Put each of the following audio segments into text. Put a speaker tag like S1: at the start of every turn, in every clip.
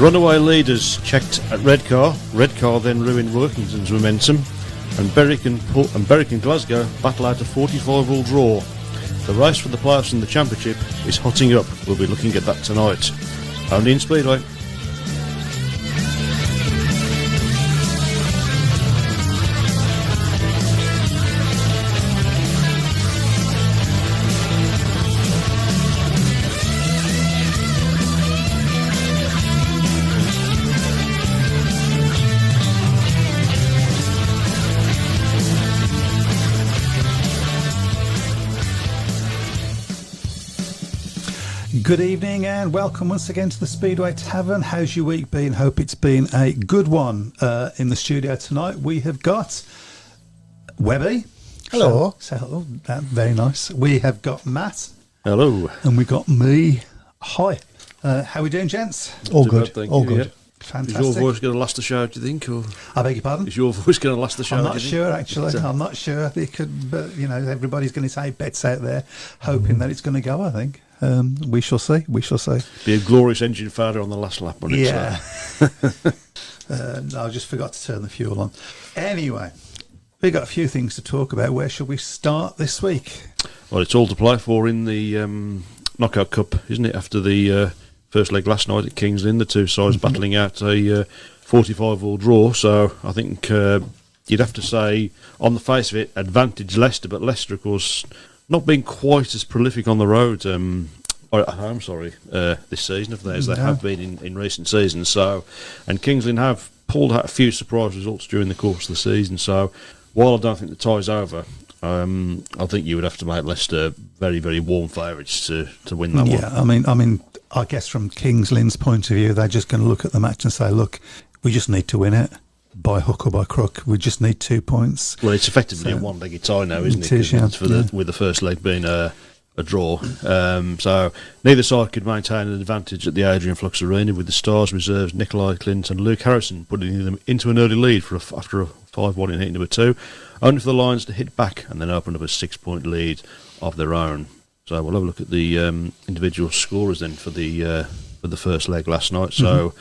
S1: runaway leaders checked at Redcar. Redcar then ruined Workington's momentum, and Berwick and Glasgow battle out a 45-all draw. The race for the playoffs in the Championship is hotting up. We'll be looking at that tonight. Only in Speedway.
S2: Good evening and welcome once again to the Speedway Tavern. How's your week been? Hope it's been a good one. In the studio tonight we have got Webby.
S3: Hello.
S2: So hello. Very nice. We have got Matt.
S1: Hello.
S2: And we got me. Hi. How are we doing, gents?
S3: All good.
S1: All
S3: good.
S1: Yeah.
S2: Fantastic.
S1: Is your voice going to last the show, do you think? Or
S2: I beg your pardon?
S1: is your voice going to last the show?
S2: I'm not sure, actually. I'm not sure. But, you know, everybody's going to say bets out there, hoping that it's going to go, I think. We shall see. We shall see.
S1: Be a glorious engine failure on the last lap, wouldn't it?
S2: Yeah. I just forgot to turn the fuel on. Anyway, we've got a few things to talk about. Where shall we start this week?
S1: Well, it's all to play for in the Knockout Cup, isn't it? After the first leg last night at Kings Lynn, the two sides battling out a 45-all draw. So I think you'd have to say, on the face of it, advantage Leicester. But Leicester, of course, not been quite as prolific on the road, or at home, this season as they have been in recent seasons. So, and Kings Lynn have pulled out a few surprise results during the course of the season. So, while I don't think the tie's over, I think you would have to make Leicester very, very warm favourites to win that one.
S2: Yeah, I mean, I guess from Kings Lynn's point of view, they're just going to look at the match and say, look, we just need to win it. By hook or by crook, we just need 2 points.
S1: Well, it's effectively a one-legged tie now, isn't it?
S2: It is, yeah.
S1: With the first leg being a draw. So neither side could maintain an advantage at the Adrian Flux Arena, with the Stars reserves Nikolai Clint and Luke Harrison putting them into an early lead after a 5-1 in heat number 2, only for the Lions to hit back and then open up a 6-point lead of their own. So we'll have a look at the individual scorers then for the first leg last night. So.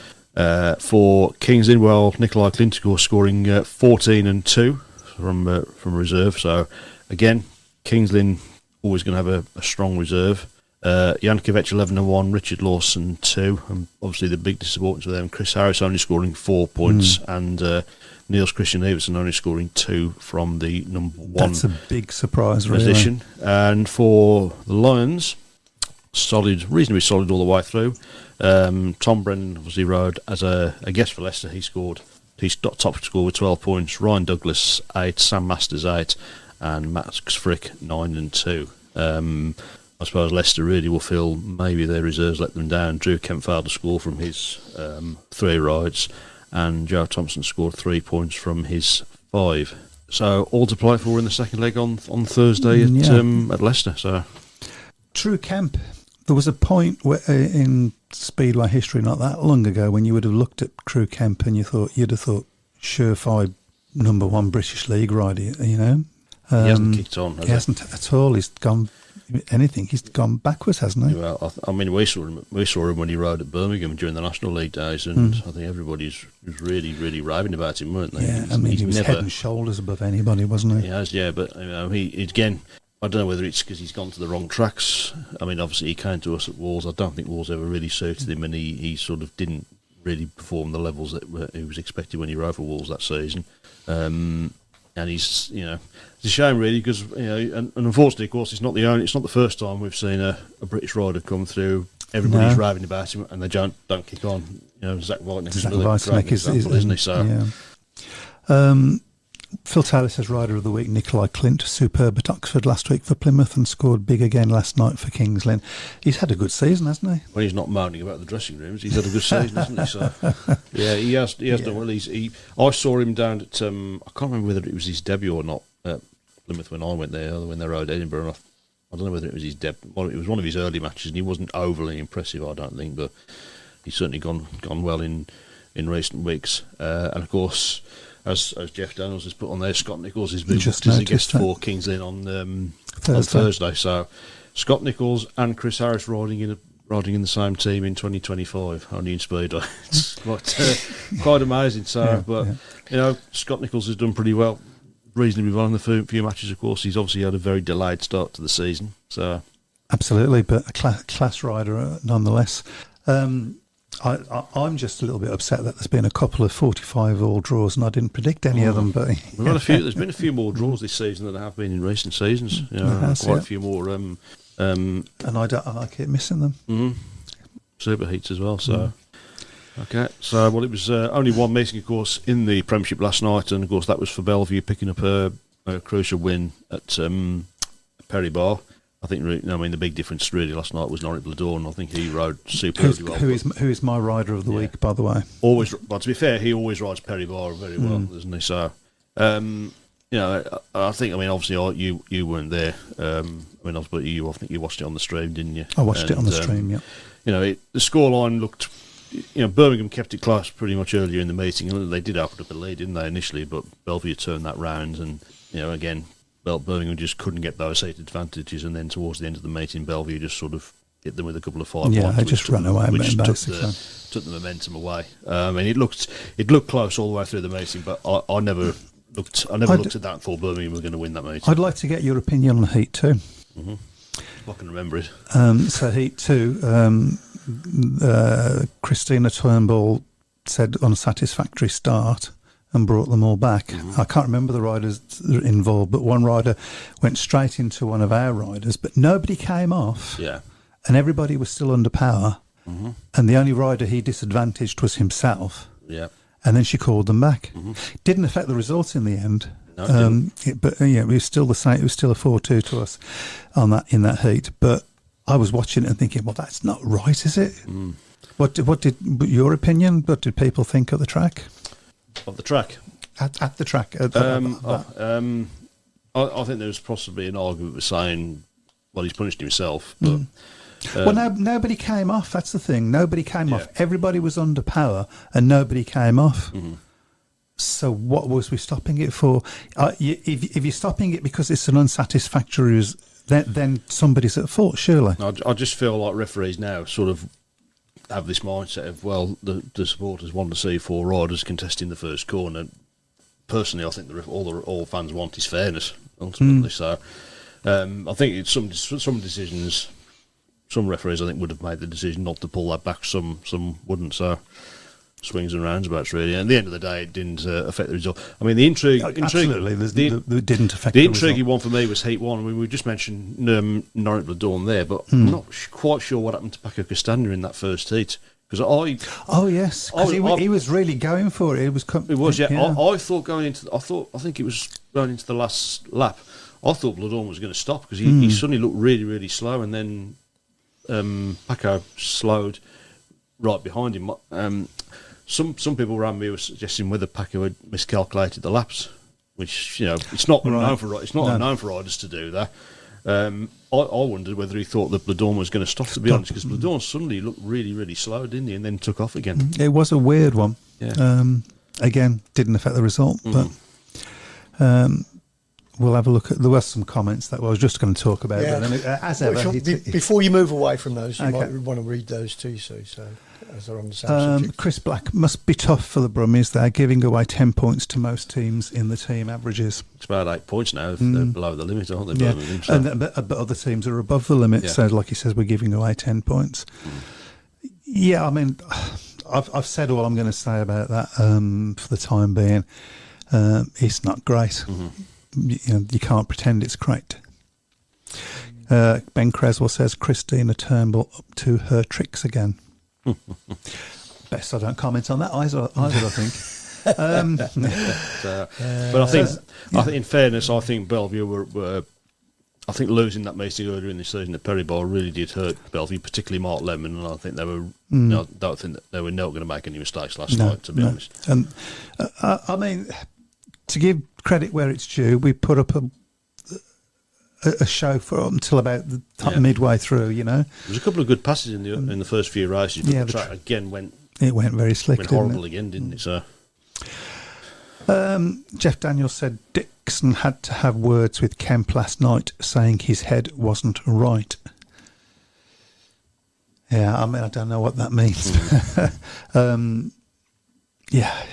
S1: For Kings Lynn, well, Nikolai Clint scoring 14 and 2 from reserve. So again, Kings Lynn always going to have a strong reserve. Jankovic 11 and 1, Richard Lawson 2, and obviously the big disappointment for them, Chris Harris only scoring 4 points, and Niels Christian Everson only scoring 2 from the number 1.
S2: That's a big surprise,
S1: position.
S2: Really.
S1: And for the Lions, reasonably solid all the way through. Tom Brennan obviously rode as a guest for Leicester. He's top score with 12 points. Ryan Douglas 8, Sam Masters 8, and Max Frick 9 and 2. I suppose Leicester really will feel maybe their reserves let them down. Drew Kemp failed to score from his 3 rides, and Joe Thompson scored 3 points from his 5. So all to play for in the second leg on Thursday at Leicester. So
S2: Drew Kemp. There was a point in Speedway history not that long ago when you would have looked at Drew Kemp and you'd have thought surefire number 1 British League rider. You know,
S1: he hasn't kicked on.
S2: He hasn't at all. He's gone anything. He's gone backwards, hasn't he?
S1: Well, I mean, we saw him when he rode at Birmingham during the National League days, and I think everybody was really, really raving about him, weren't they?
S2: Yeah, he was head and shoulders above anybody, wasn't he?
S1: He has, yeah, but he again. I don't know whether it's because he's gone to the wrong tracks. I mean, obviously he came to us at Wolves. I don't think Wolves ever really suited him, and he sort of didn't really perform the levels that he was expected when he rode for Wolves that season. And he's, it's a shame really, because and unfortunately, of course, it's not the first time we've seen a British rider come through. Everybody's raving about him, and they don't kick on. Zach Whiteneck's another great example, isn't he? So.
S2: Yeah. Phil Taylor says Rider of the Week, Nikolai Clint, superb at Oxford last week for Plymouth and scored big again last night for Kings Lynn. He's had a good season, hasn't he?
S1: Well, he's not moaning about the dressing rooms. He's had a good season, hasn't he? So, yeah, he has done well. I saw him down at, I can't remember whether it was his debut or not at Plymouth when I went there, when they rode Edinburgh. I don't know whether it was his debut. Well, it was one of his early matches, and he wasn't overly impressive, I don't think, but he's certainly gone well in recent weeks. And of course, as Jeff Daniels has put on there, Scott Nichols has been booked as a guest for Kings Lynn on Thursday. So Scott Nichols and Chris Harris riding riding in the same team in 2025, only in Speedway. It's quite amazing. So, Scott Nicholls has done pretty well, reasonably well in the few matches. Of course, he's obviously had a very delayed start to the season. So,
S2: absolutely, but a class rider nonetheless. I'm just a little bit upset that there's been a couple of 45 all draws, and I didn't predict any of them. But
S1: we've had a few. There's been a few more draws this season than there have been in recent seasons. Quite a few more.
S2: And I keep missing them.
S1: Mm-hmm. Super heats as well. So, okay. So, it was only one meeting, of course, in the Premiership last night, and of course that was for Bellevue picking up a crucial win at Perry Bar. I think, the big difference really last night was Norwich Bladorn. I think he rode superbly well.
S2: Who is my rider of the week, by the way?
S1: Always, but to be fair, he always rides Perry Bar very well, doesn't he? So, I think, obviously you weren't there. I think you watched it on the stream, didn't you?
S2: I watched it on the stream, yeah.
S1: The scoreline looked, Birmingham kept it close pretty much earlier in the meeting, and they did open up a lead, didn't they, initially? But Bellevue turned that round, and again, Birmingham just couldn't get those heat advantages, and then towards the end of the meeting, Bellevue just sort of hit them with a couple of 5 points.
S2: Yeah, they just ran away,
S1: which
S2: basically.
S1: Took the momentum away. It looked close all the way through the meeting, but I never looked at that and thought Birmingham were going to win that meeting.
S2: I'd like to get your opinion on Heat 2.
S1: Mm-hmm. I can remember it.
S2: So Heat 2, Christina Turnbull said unsatisfactory start and brought them all back. Mm-hmm. I can't remember the riders involved, but one rider went straight into one of our riders, but nobody came off.
S1: Yeah.
S2: And everybody was still under power.
S1: Mm-hmm.
S2: And the only rider he disadvantaged was himself.
S1: Yeah.
S2: And then she called them back.
S1: Mm-hmm.
S2: Didn't affect the result in the end.
S1: No, it didn't.
S2: It was still the same. It was still a 4-2 to us in that heat. But I was watching it and thinking, well, that's not right, is it?
S1: Mm.
S2: What did your opinion? What did people think of the track?
S1: Of the track?
S2: At the track.
S1: I think there was possibly an argument with saying, well, he's punished himself. But,
S2: nobody came off. That's the thing. Nobody came off.
S1: Yeah.
S2: Everybody was under power and nobody came off.
S1: Mm-hmm.
S2: So what was we stopping it for? If you're stopping it because it's an unsatisfactory, then somebody's at fault, surely.
S1: I just feel like referees now sort of have this mindset of, well, the supporters want to see 4 riders contesting the first corner. Personally, I think all fans want is fairness, ultimately. So I think it's some decisions, some referees I think would have made the decision not to pull that back, some wouldn't. So swings and roundabouts, really. And at the end of the day, it didn't affect the result. I mean, the intrigue...
S2: Absolutely, it didn't affect
S1: the
S2: the
S1: intriguing
S2: result.
S1: one for me was Heat 1. I mean, we just mentioned Norwich Bladorn there, but I'm not quite sure what happened to Paco Castagna in that first heat. Because
S2: oh yes, because he was really going for it. It was,
S1: yeah. I thought I think it was going into the last lap. I thought Bladorn was going to stop because he suddenly looked really, really slow, and then Paco slowed right behind him. Some people around me were suggesting whether Paco had miscalculated the laps, which it's not unknown for riders to do that. I wondered whether he thought that Bladorn was going to stop, to be honest, because Bladorn suddenly looked really, really slow, didn't he, and then took off again.
S2: It was a weird one.
S1: Yeah.
S2: Again, didn't affect the result, but we'll have a look at... There were some comments that I was just going to talk about.
S3: Yeah.
S2: But as ever...
S3: Before you move away from those, you might want to read those too, so as they're on the same subject.
S2: Chris Black, must be tough for the Brummies. They're giving away 10 points to most teams in the team averages.
S1: It's about 8 points now if they're below the limit, aren't they?
S2: Yeah. So. But other teams are above the limit, so like he says, we're giving away 10 points. Yeah, I mean, I've said all I'm going to say about that for the time being. It's not great. You can't pretend it's great. Ben Creswell says Christina Turnbull up to her tricks again. Best I don't comment on that either I think.
S1: But I think in fairness, I think Bellevue were I think losing that meeting earlier in the season at Perry Bar really did hurt Bellevue, particularly Mark Lemon, and I think they were don't think that they were not going to make any mistakes last night, to be honest.
S2: And I mean, to give credit where it's due, we put up a show for until about midway through. There
S1: was a couple of good passes in the first few races, but the track again went
S2: very slick.
S1: Went horrible again, didn't it? So.
S2: Jeff Daniels said Dixon had to have words with Kemp last night, saying his head wasn't right. Yeah, I mean, I don't know what that means. Yeah,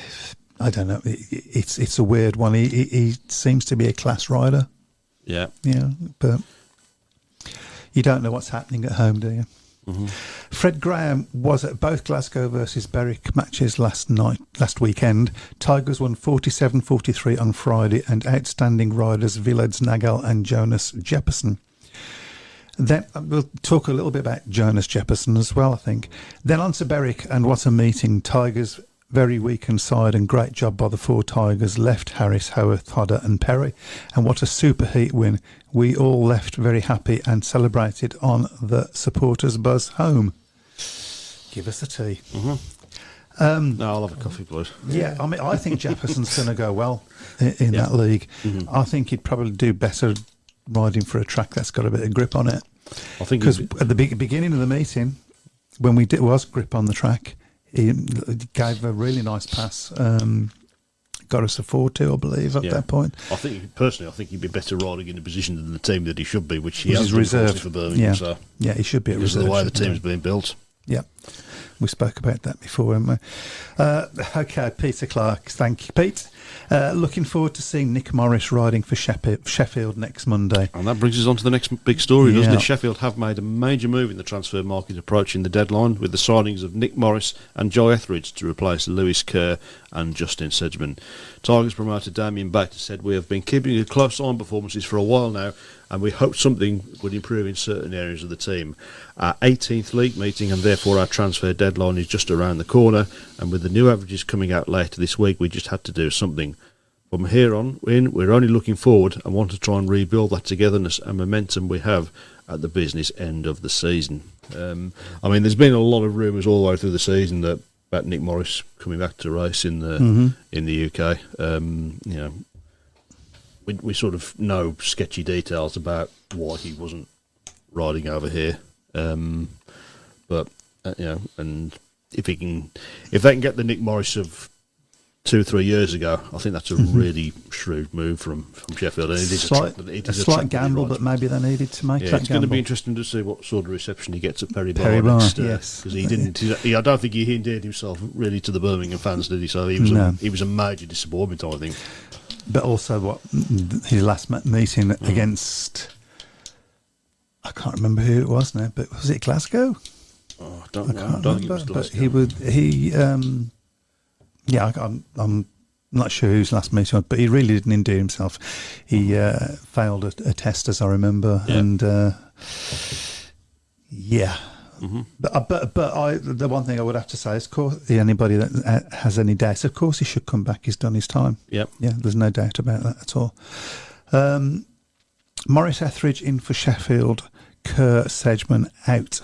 S2: I don't know. It's a weird one. He seems to be a class rider.
S1: Yeah.
S2: Yeah, but you don't know what's happening at home, do you?
S1: Mm-hmm.
S2: Fred Graham was at both Glasgow versus Berwick matches last weekend. Tigers won 47-43 on Friday, and outstanding riders Vileds Nagel and Jonas Jepperson. Then we'll talk a little bit about Jonas Jepperson as well, I think. Then on to Berwick, and what a meeting. Tigers very weakened side, and great job by the 4 Tigers. Left Harris, Howarth, Hodder and Perry. And what a super heat win. We all left very happy and celebrated on the supporters' bus home. Give us a tea.
S1: Mm-hmm. No, I'll have a coffee, please.
S2: Yeah, I mean, I think Jefferson's going to go well in that league. Mm-hmm. I think he'd probably do better riding for a track that's got a bit of grip on it.
S1: I think
S2: because at the beginning of the meeting, when was grip on the track, he gave a really nice pass. Got us a 4-2, I believe, at that point.
S1: I think he'd be better riding in the position than the team that he should be, which he has
S2: reserved
S1: for Birmingham.
S2: Yeah, yeah, he should be at reserve.
S1: Because of the way the team's been built.
S2: Yeah, we spoke about that before, haven't we? Okay, Peter Clark. Thank you, Pete. Looking forward to seeing Nick Morris riding for Sheffield next Monday.
S1: And that brings us on to the next big story, doesn't it? Sheffield have made a major move in the transfer market approaching the deadline with the signings of Nick Morris and Joe Etheridge to replace Lewis Kerr and Justin Sedgman. Tigers promoter Damien Baker said, "We have been keeping a close eye on performances for a while now, and we hope something would improve in certain areas of the team. Our 18th league meeting and therefore our transfer deadline is just around the corner, and with the new averages coming out later this week, we just had to do something. From here on in, we're only looking forward and want to try and rebuild that togetherness and momentum we have at the business end of the season." I mean, there's been a lot of rumours all the way through the season about Nick Morris coming back to race in the UK. We sort of know sketchy details about why he wasn't riding over here, but and if they can get the Nick Morris of 2-3 years ago, I think that's a really shrewd move from Sheffield. And it is
S2: a slight gamble, but maybe they needed to make that gamble.
S1: It's going to be interesting to see what sort of reception he gets at Perry Bar.
S2: Yes,
S1: because he didn't. I don't think he endeared himself really to the Birmingham fans, did he? So he was a major disappointment, I think.
S2: But also, his last meeting against, I can't remember who it was now, but was it Glasgow?
S1: Oh, I don't know. I don't think it was Glasgow.
S2: But I'm not sure whose last meeting was, but he really didn't endear himself. He failed a test, as I remember, and
S1: Mm-hmm.
S2: But the one thing I would have to say is, of course, anybody that has any doubts, of course, he should come back. He's done his time.
S1: Yep.
S2: Yeah, there's no doubt about that at all. Morris Etheridge in for Sheffield. Kerr, Sedgman out.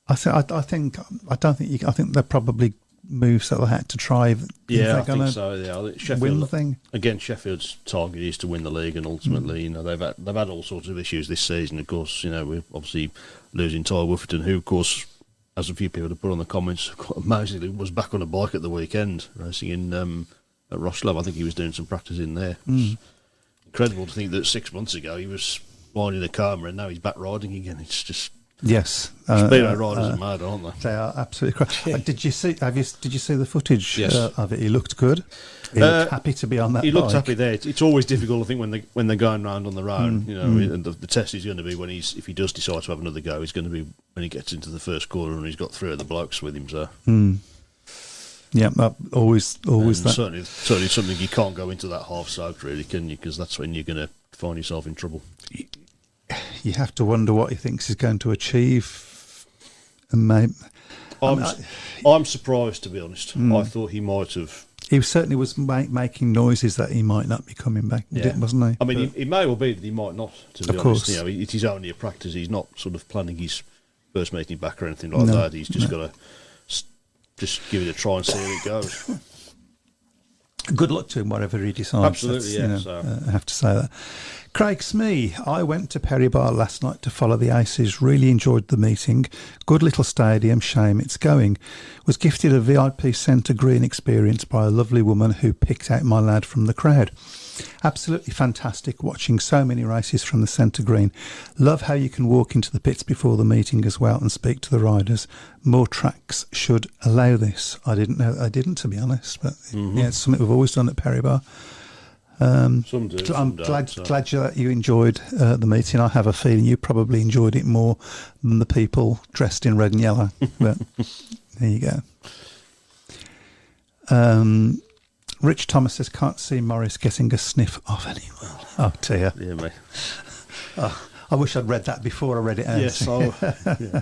S2: I think they're probably moves that they had to try.
S1: I think so. Yeah, I think Sheffield
S2: win the thing
S1: again. Sheffield's target is to win the league, and ultimately, they've had all sorts of issues this season. Of course, we're obviously losing Ty Wifferton, who, of course, as a few people have put on the comments, quite amazingly was back on a bike at the weekend, racing in at Rosslab. I think he was doing some practice in there. It's incredible to think that 6 months ago he was riding a coma, and now he's back riding again. It's just.
S2: Yes,
S1: Speedway riders are mad, aren't they?
S2: They are absolutely crazy. Did you see the footage of it? He looked good. He looked happy to be on that.
S1: He looked happy there. It's always difficult, I think, when they're going round on their own. And the test is going to be if he does decide to have another go. It's going to be when he gets into the first corner and he's got 3 of the blokes with him. So.
S2: Yeah, always that.
S1: Certainly something you can't go into that half soaked, really, can you? Because that's when you're going to find yourself in trouble.
S2: You have to wonder what he thinks he's going to achieve. And
S1: I'm surprised, to be honest. I thought he might have.
S2: He certainly was making noises that he might not be coming back, wasn't he?
S1: I mean, it may well be that he might not, to be honest. It is only a practice. He's not sort of planning his first meeting back or anything like that. He's just got to just give it a try and see how it goes.
S2: Good luck to him, whatever he decides.
S1: Absolutely, I
S2: have to say that. Craig Smee, I went to Perry Bar last night to follow the Aces. Really enjoyed the meeting. Good little stadium, shame it's going. Was gifted a VIP centre green experience by a lovely woman who picked out my lad from the crowd. Absolutely fantastic watching so many races from the centre green. Love how you can walk into the pits before the meeting as well and speak to the riders. More tracks should allow this. I didn't know I didn't, to be honest, but yeah, it's something we've always done at Perry Bar.
S1: Some do.
S2: I'm glad that you enjoyed the meeting. I have a feeling you probably enjoyed it more than the people dressed in red and yellow. But there you go. Rich Thomas says, can't see Morris getting a sniff off anyone. Oh, dear.
S1: Yeah, mate.
S2: Oh, I wish I'd read that before I read it out.
S1: Yes, yeah.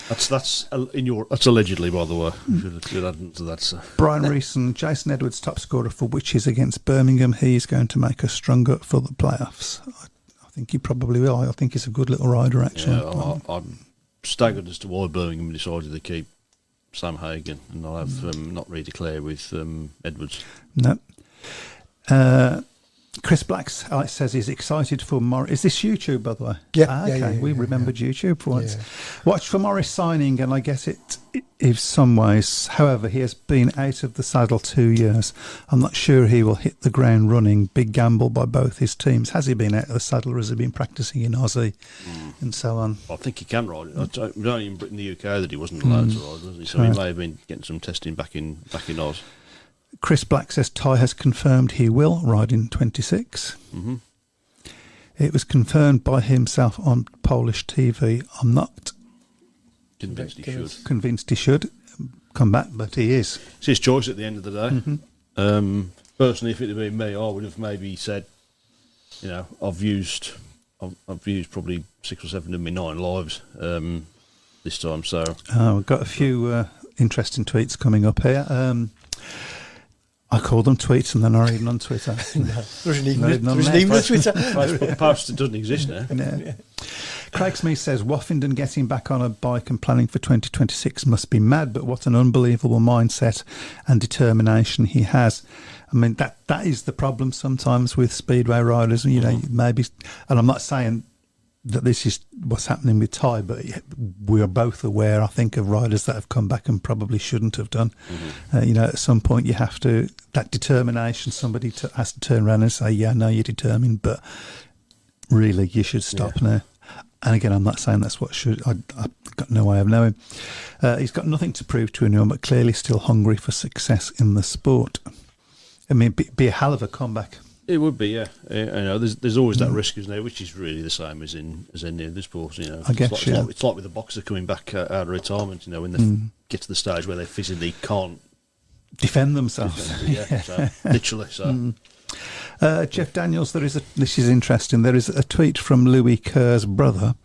S1: That's allegedly, by the way. Should add to that. So.
S2: Brian Reeson, Jason Edwards, top scorer for Witches against Birmingham. He's going to make us stronger for the playoffs. I think he probably will. I think he's a good little rider, actually.
S1: Yeah, I'm staggered as to why Birmingham decided to keep Sam Hagan and I'll have not really clear with Edwards.
S2: No. Chris Blacks says he's excited for Morris. Is this YouTube, by the way?
S3: Yeah.
S2: Okay, we remembered YouTube for once. Watch for Morris signing, and I guess it in some ways. However, he has been out of the saddle 2 years. I'm not sure he will hit the ground running. Big gamble by both his teams. Has he been out of the saddle, or has he been practising in Aussie and so on?
S1: I think he can ride it. I don't even in the UK that he wasn't allowed to ride, was he? So he may have been getting some testing back in Oz.
S2: Chris Black says Ty has confirmed he will ride in 26. Mm-hmm. It was confirmed by himself on Polish TV. I'm not
S1: convinced
S2: he should come back, but he is.
S1: It's his choice at the end of the day. Mm-hmm. Personally, if it had been me, I would have maybe said, I've used probably 6 or 7 of my 9 lives this time. So
S2: we've got a few interesting tweets coming up here. I call them tweets and then I read them on Twitter.
S3: There's an even a Twitter.
S1: Facebook post that doesn't exist now.
S2: Yeah. Craig Smith says, Woffington getting back on a bike and planning for 2026 must be mad, but what an unbelievable mindset and determination he has. I mean, that is the problem sometimes with Speedway riders, maybe, and I'm not saying that this is what's happening with Ty, but we are both aware, I think, of riders that have come back and probably shouldn't have done. Mm-hmm. At some point you have to, that determination, somebody has to turn around and say, yeah, no, you're determined, but really you should stop now. And again, I'm not saying that's what should, I've got no way of knowing. He's got nothing to prove to anyone, but clearly still hungry for success in the sport. I mean, be a hell of a comeback.
S1: It would be, yeah. There's always that risk, isn't there? Which is really the same as in the other sports.
S2: I guess,
S1: it's like with the boxer coming back out of retirement. When they get to the stage where they physically can't
S2: defend themselves.
S1: So, literally. So,
S2: Jeff Daniels, this is interesting. There is a tweet from Louis Kerr's brother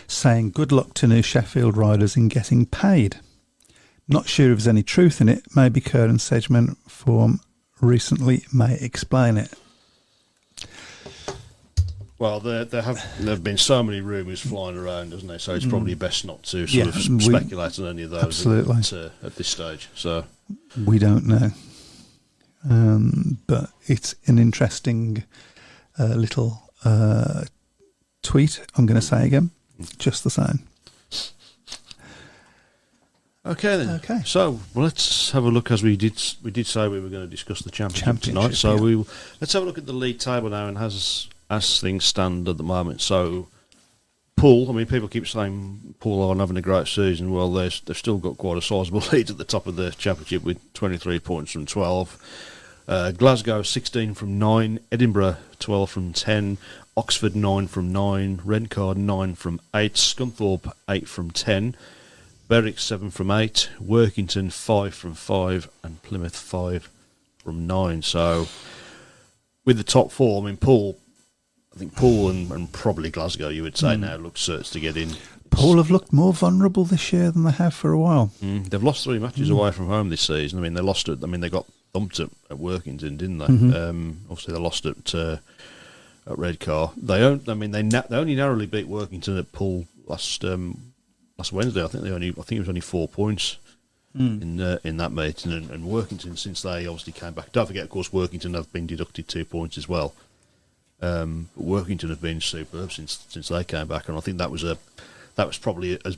S2: saying, "Good luck to new Sheffield riders in getting paid." Not sure if there's any truth in it. Maybe Kerr and Sedgman form recently may explain it.
S1: Well, there have been so many rumours flying around, hasn't there? So it's probably best not to sort of speculate on any of those
S2: absolutely.
S1: At this stage. So
S2: we don't know, but it's an interesting little tweet. I'm going to say again, just the same.
S1: Okay then.
S2: Okay.
S1: So let's have a look, as we did say we were going to discuss the championship tonight. So let's have a look at the league table now, and as things stand at the moment. So Poole, I mean, people keep saying Poole aren't having a great season. Well, they've still got quite a sizable lead at the top of the championship with 23 points from 12. Glasgow 16 from 9, Edinburgh 12 from 10, Oxford 9 from 9, Redcar 9 from 8, Scunthorpe 8 from 10. Berwick 7 from 8, Workington 5 from 5, and Plymouth 5 from 9. So, with the top 4, I mean, I think Poole and probably Glasgow, you would say now, look certain to get in.
S2: Poole have looked more vulnerable this year than they have for a while.
S1: They've lost 3 matches away from home this season. I mean, they lost it. I mean, they got thumped at Workington, didn't they? Obviously, they lost at Redcar. They only narrowly beat Workington at Poole last Wednesday. I think it was only 4 points in that meeting, and Workington, since they obviously came back. Don't forget, of course, Workington have been deducted 2 points as well But Workington have been superb since they came back, and I think that was probably as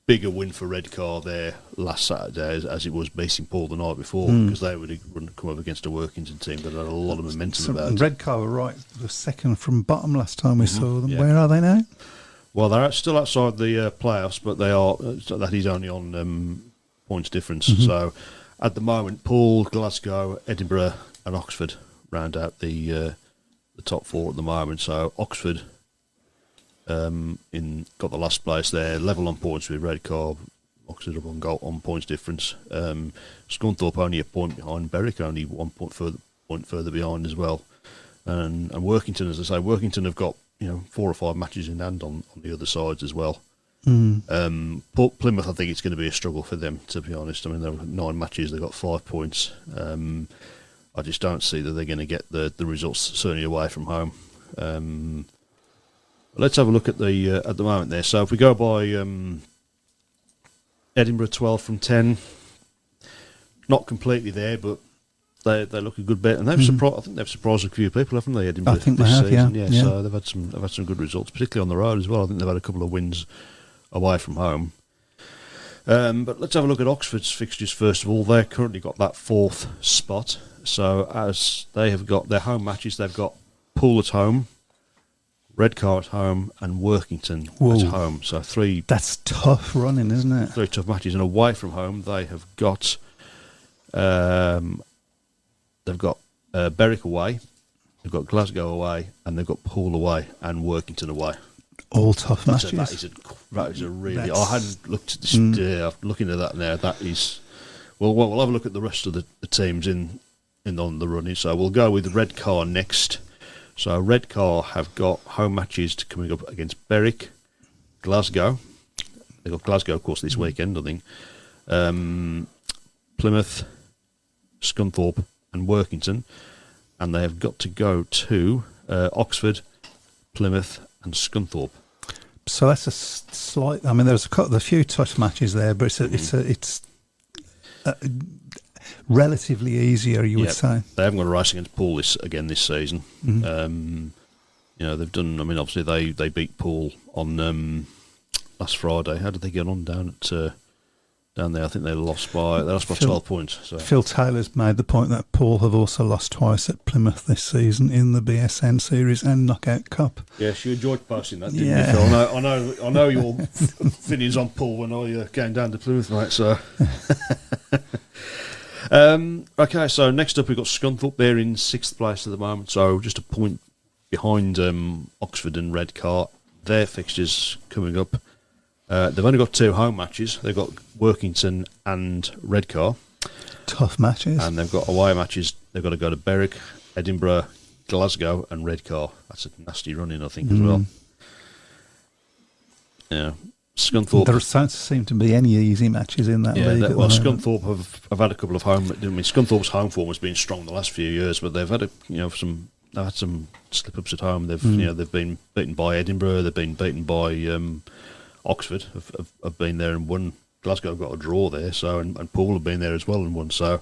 S1: big a win for Redcar there last Saturday as it was beating Poole the night before, because they would come up against a Workington team that had a lot of momentum about it.
S2: Redcar were right, the second from bottom last time we saw them.
S1: Yeah.
S2: Where are they now?
S1: Well, they're still outside the playoffs, but they are. That is only on points difference. So at the moment, Poole, Glasgow, Edinburgh, and Oxford round out the top four at the moment. So Oxford got the last place there, level on points with Redcar. Oxford up on goal on points difference. Scunthorpe only a point behind. Berwick only 1 point further behind as well. And Workington, as I say, Workington have got 4 or 5 matches in hand on the other sides as well. Plymouth, I think it's going to be a struggle for them, to be honest. I mean, they've got 9 matches, they've got 5 points. I just don't see that they're going to get the results, certainly away from home. Let's have a look at the moment there. So if we go by Edinburgh 12 from 10, not completely there, but they look a good bit, and they've surprised. I think they've surprised a few people, haven't they? Edinburgh,
S2: I think
S1: this
S2: they have,
S1: season.
S2: yeah.
S1: So they've had some good results, particularly on the road as well. I think they've had a couple of wins away from home. But let's have a look at Oxford's fixtures first of all. They've currently got that 4th spot. So as they have got their home matches, they've got Poole at home, Redcar at home, and Workington at home. So 3.
S2: That's tough running, isn't it?
S1: 3 tough matches, and away from home they have got. They've got Berwick away, they've got Glasgow away, and they've got Poole away and Workington away.
S2: All tough matches.
S1: That is a really. I hadn't looked at this. I'm looking at that now. That is. Well, we'll have a look at the rest of the teams in on the running. So we'll go with Redcar next. So Redcar have got home matches coming up against Berwick, Glasgow. They've got Glasgow, of course, this weekend, I think. Plymouth, Scunthorpe, and Workington, and they have got to go to Oxford, Plymouth, and Scunthorpe.
S2: So that's a slight. I mean, there's a few tough matches there, but it's relatively easier, you would say.
S1: They haven't got a race against Poole this season. They've done. I mean, obviously they beat Poole on last Friday. How did they get on down there? I think they lost by 12 points. So. Phil
S2: Taylor's made the point that Poole have also lost twice at Plymouth this season in the BSN series and Knockout Cup.
S1: Yes, you enjoyed posting that, didn't you, Phil? I know your opinions on Poole when I came down to Plymouth, mate. So, okay. So next up we've got Scunthorpe. They're in 6th place at the moment, so just a point behind Oxford and Redcar. Their fixtures coming up. They've only got 2 home matches. They've got Workington and Redcar.
S2: Tough matches.
S1: And they've got away matches. They've got to go to Berwick, Edinburgh, Glasgow, and Redcar. That's a nasty run-in, I think, as well. Yeah. Scunthorpe.
S2: There don't seem to be any easy matches in that league.
S1: Scunthorpe have had a couple of home. I mean, Scunthorpe's home form has been strong the last few years, but they've had some slip-ups at home. They've been beaten by Edinburgh. They've been beaten by Oxford. Have been there and won. Glasgow have got a draw there, so and Poole have been there as well and won. So,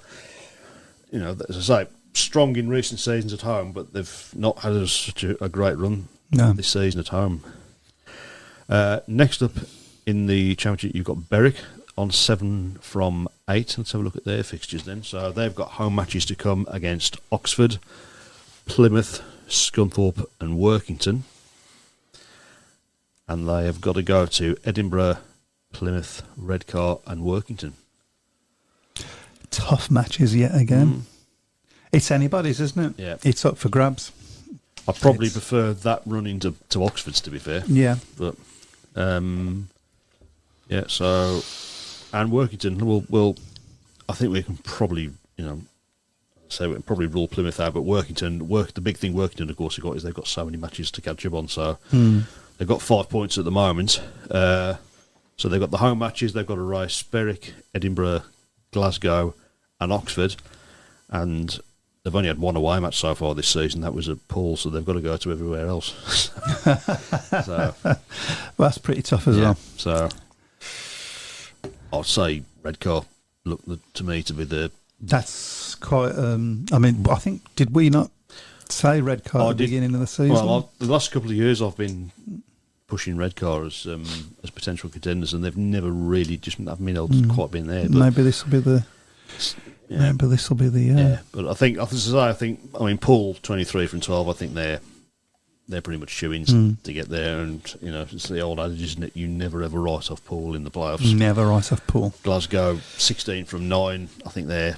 S1: as I say, strong in recent seasons at home, but they've not had such a great run this season at home. Next up in the Championship, you've got Berwick on 7 from 8. Let's have a look at their fixtures then. So they've got home matches to come against Oxford, Plymouth, Scunthorpe, and Workington. And they have got to go to Edinburgh, Plymouth, Redcar, and Workington.
S2: Tough matches yet again. It's anybody's, isn't it?
S1: Yeah.
S2: It's up for grabs.
S1: I probably prefer that running to Oxford's, to be fair.
S2: Yeah.
S1: But, so... And Workington, well, I think we can probably, we can probably rule Plymouth out, but the big thing Workington, of course, is they've got so many matches to catch up on, so... They've got 5 points at the moment. So they've got the home matches. They've got to race Berwick, Edinburgh, Glasgow and Oxford. And they've only had 1 away match so far this season. That was at Poole, so they've got to go to everywhere else. So,
S2: well, that's pretty tough as well.
S1: So I'd say Redcar looked to me to be the...
S2: That's quite... I think, did we not... say Redcar at the beginning of the season?
S1: Well, the last couple of years I've been pushing Redcar as potential contenders, and they've never really haven't been able to quite been there. But
S2: maybe this will be the. Yeah. Maybe this will be the.
S1: Yeah, but I think Pool 23 from 12. I think they're pretty much shoo-ins to get there, and it's the old adage, isn't it? You never ever write off Pool in the playoffs.
S2: Never write off Pool.
S1: Glasgow 16 from 9. I think they're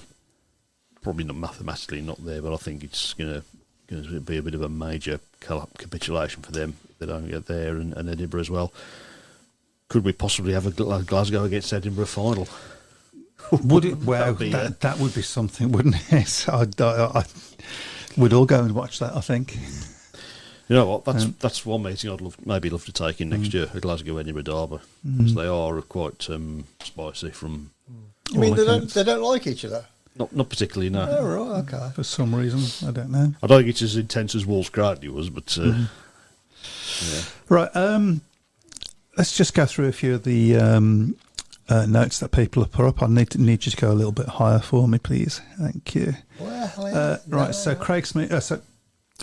S1: probably not mathematically not there, but I think it's going to be a bit of a major capitulation for them if they don't get there, and Edinburgh as well. Could we possibly have a Glasgow against Edinburgh final?
S2: Would it? Well, that would be something, wouldn't it? We'd all go and watch that, I think.
S1: You know what? That's one meeting I'd love to take in next year, a Glasgow Edinburgh derby, because they are quite spicy. From
S3: you mean they don't like each other?
S1: Not particularly, no.
S3: Oh, right, okay.
S2: For some reason, I don't know.
S1: I don't think it's as intense as Wolves Cradley was, but yeah.
S2: Right. Let's just go through a few of the notes that people have put up. I need you to go a little bit higher for me, please. Thank you.
S3: Well,
S2: right. So Craig Smith.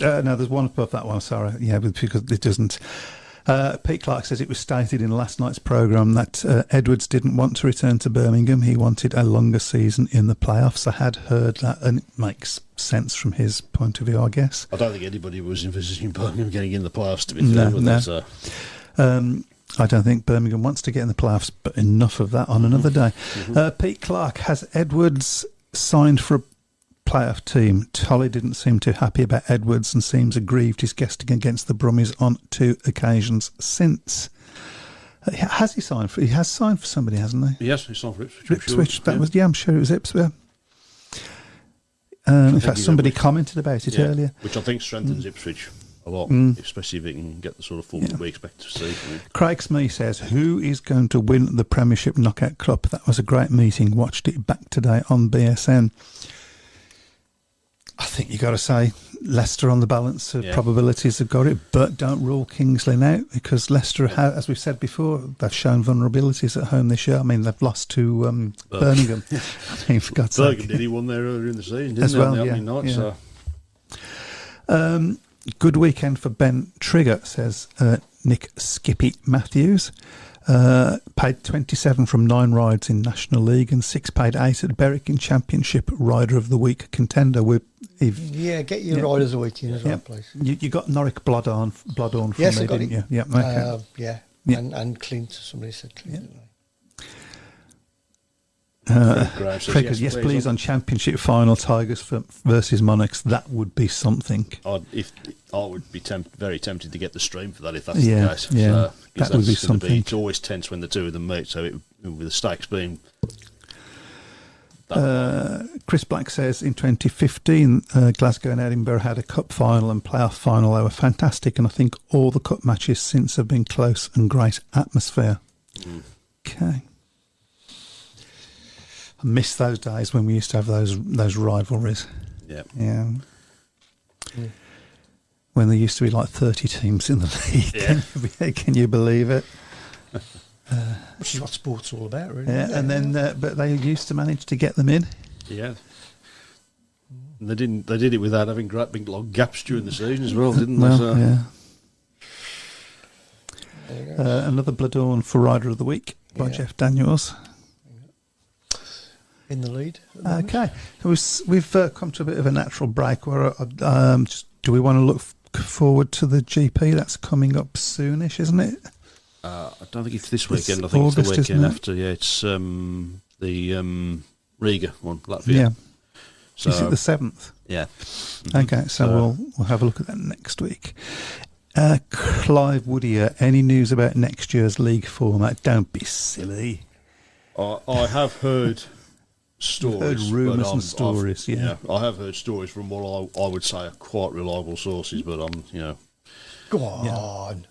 S2: No, there's one above that one. Sorry, yeah, because it doesn't. Pete Clark says it was stated in last night's programme that Edwards didn't want to return to Birmingham. He wanted a longer season in the playoffs. I had heard that, and it makes sense from his point of view, I guess.
S1: I don't think anybody was envisaging Birmingham getting in the playoffs, to be fair with that.
S2: I don't think Birmingham wants to get in the playoffs, but enough of that on another day. Pete Clark, has Edwards signed for a playoff team? Tolly didn't seem too happy about Edwards and seems aggrieved he's guesting against the Brummies on 2 occasions since. Has he signed for? He has signed for somebody, hasn't he?
S1: Yes, he signed for Ipswich.
S2: Ipswich. That was, I'm sure it was Ipswich. In fact, somebody commented about it earlier,
S1: which I think strengthens Ipswich a lot, especially if it can get the sort of form that we expect to see.
S2: Craig Smee says, who is going to win the Premiership Knockout Cup? That was a great meeting. Watched it back today on BSN. I think you got to say Leicester on the balance of probabilities have got it, but don't rule Kingsley out, because Leicester, as we've said before, they've shown vulnerabilities at home this year. I mean, they've lost to Birmingham. I mean, for God's sake.
S1: Birmingham, did he won there earlier in the season, didn't
S2: as
S1: they?
S2: well,
S1: On the opening night,
S2: so. Good weekend for Ben Trigger, says Nick Skippy Matthews. Paid 27 from 9 rides in National League and 6 paid 8 at Berwick in Championship Rider of the Week contender.
S3: Get your Riders of the Week in as well, please.
S2: You got Norwich Bloodhorn from
S3: yes,
S2: me, didn't you? Yeah, okay.
S3: And Clint, somebody said Clint, didn't they?
S2: Craig goes, yes, please, on Championship final, Tigers versus Monarchs. That would be something.
S1: I would be very tempted to get the stream for that if that's the case.
S2: Yeah, that would be something.
S1: It's always tense when the two of them meet, so with the stakes being...
S2: Chris Black says in 2015 Glasgow and Edinburgh had a cup final and playoff final. They were fantastic, and I think all the cup matches since have been close and great atmosphere. Okay. I miss those days when we used to have those rivalries. Yeah. When there used to be like 30 teams in the league. Can you believe it?
S3: Which is what sport's all about, really.
S2: Yeah, and then but they used to manage to get them in.
S1: Yeah. And they did it without having great big long gaps during the season as well, didn't they? So.
S2: Yeah. Another Bloodhorn for Rider of the Week by Jeff Daniels.
S3: In the lead.
S2: Okay. So we've come to a bit of a natural break where do we want to look forward to the GP? That's coming up soonish, isn't it?
S1: I don't think it's this weekend. I think August, it's the weekend after. Yeah, it's the Riga one, Latvia.
S2: Yeah.
S1: So,
S2: is it the 7th?
S1: Yeah.
S2: Okay, so we'll have a look at that next week. Clive Woodier, any news about next year's league format? Don't be silly.
S1: I have heard stories.
S2: Heard rumours and stories,
S1: I have heard stories from what I would say are quite reliable sources, but
S3: Go on.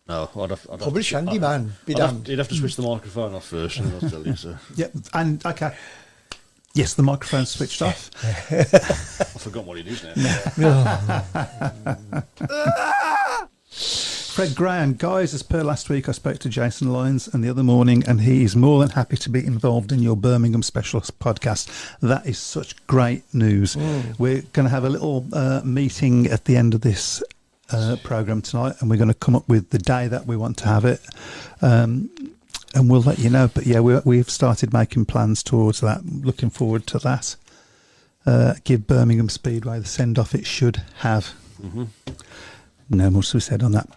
S1: No, I'd have
S3: publish Andy, man. Be damned.
S1: You'd have to switch the microphone off first, and I'll tell you. So.
S2: Yep, and okay. Yes, the microphone's switched off.
S1: I forgot what it is now.
S2: Fred Graham, guys, as per last week, I spoke to Jason Lyons and the other morning, and he is more than happy to be involved in your Birmingham Specialist podcast. That is such great news. We're going to have a little meeting at the end of this programme tonight, and we're going to come up with the day that we want to have it. And we'll let you know. But yeah, we've started making plans towards that. Looking forward to that. Give Birmingham Speedway the send-off it should have. No more to be said on that.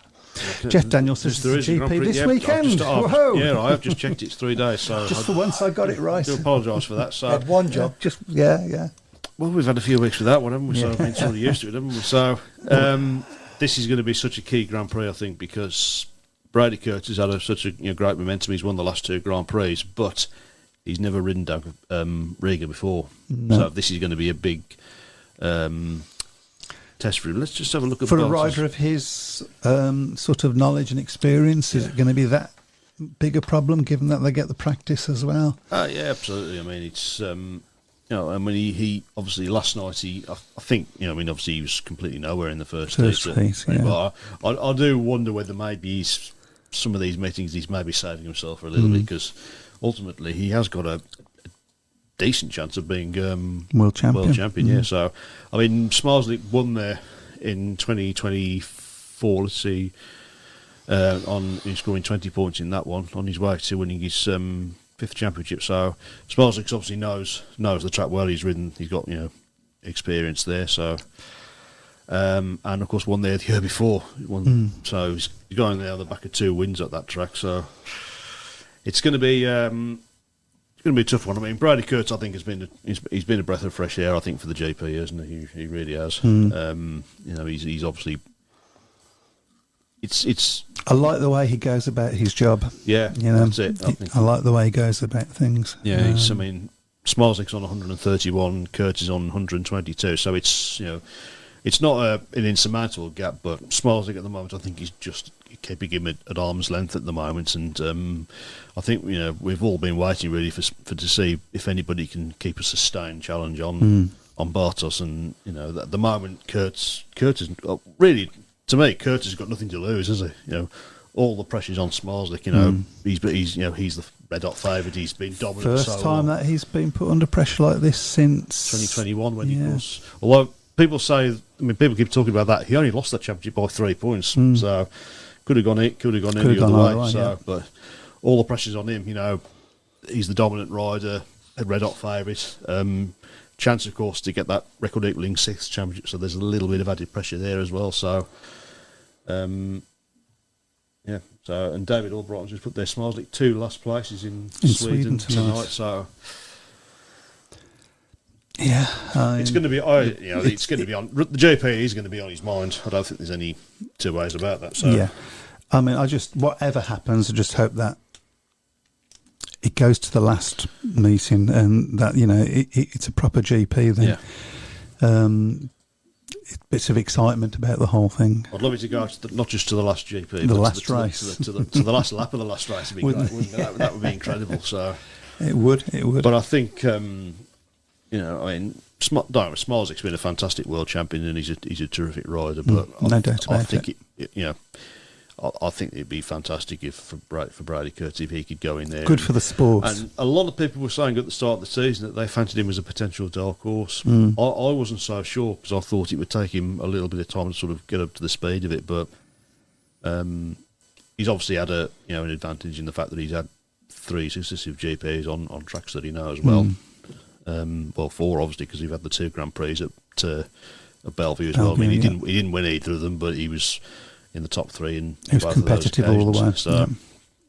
S2: Jeff Daniels says it's the GP this weekend.
S1: I have just checked. It's 3 days. So
S2: just for once, I got it right.
S1: I do apologise for that. So
S3: had one job.
S2: Yeah.
S1: Well, we've had a few weeks with that one, haven't we? So I've been sort of used to it, haven't we? So this is going to be such a key Grand Prix, I think, because Brady Curtis had such a great momentum. He's won the last 2 Grand Prix, but he's never ridden Doug Riga before. No. So this is going to be a big test for him. Let's just have a look at
S2: a rider of his sort of knowledge and experience. Is it going to be that big a problem, given that they get the practice as well?
S1: Yeah, absolutely. I mean, it's he obviously last night I think obviously he was completely nowhere in the first heat. But I do wonder whether maybe some of these meetings he's maybe saving himself for a little bit, because ultimately he has got a decent chance of being world champion. Yeah, so I mean, Smarslick won there in 2024. Let's see, he's scoring 20 points in that one on his way to winning his 5th championship. So Smarslick obviously knows the track well. He's ridden. He's got experience there. So and of course won there the year before. So he's going there on the back of 2 wins at that track. So it's going to be. It's going to be a tough one. I mean, Brady Kurtz, I think, he's been a breath of fresh air, I think, for the GP, hasn't he? He really has. He's obviously. It's.
S2: I like the way he goes about his job.
S1: Yeah, that's it.
S2: I like the way he goes about things.
S1: Yeah, I mean, Smarslick's on 131, Kurtz is on 122, so it's it's not an insurmountable gap, but Smarslick at the moment, I think he's just keeping him at arm's length at the moment, and I think we've all been waiting really for to see if anybody can keep a sustained challenge on Bartos, and at the moment Kurtz is really, to me, Kurtz has got nothing to lose, has he? All the pressure's on Smarslick. He's the red hot favourite. He's been dominant.
S2: First time that he's been put under pressure like this since
S1: 2021 when he was. Although people people keep talking about that. He only lost that championship by 3 points, so could have gone any other way. But all the pressure's on him. He's the dominant rider, a red hot favourite. Chance, of course, to get that record equaling 6th championship. So there's a little bit of added pressure there as well. So, So and David Albrighton's just put their Smarslick 2 last places in Sweden tonight. So.
S2: Yeah,
S1: it's going to be. It's going to be on the GP. Is going to be on his mind. I don't think there's any 2 ways about that. So
S2: yeah, I mean, whatever happens, I just hope that it goes to the last meeting and that it's a proper GP. Then, bits of excitement about the whole thing.
S1: I'd love it to go not just to the last GP,
S2: the
S1: but
S2: last race,
S1: to the last lap of the last race. Would be great, wouldn't it? That would be incredible. So
S2: it would.
S1: But I think. Smarslick's been a fantastic world champion, and he's a terrific rider. But
S2: no doubt about it.
S1: I think it'd be fantastic for Brady Kurtz if he could go in there.
S2: Good for the sport.
S1: And a lot of people were saying at the start of the season that they fancied him as a potential dark horse. I wasn't so sure, because I thought it would take him a little bit of time to sort of get up to the speed of it. But he's obviously had an advantage in the fact that he's had 3 successive GPs on tracks that he knows well. 4 obviously, because we've had the 2 Grand Prix at Bellevue as well. I mean, he didn't win either of them, but he was in the top 3 and
S2: he was competitive all the way.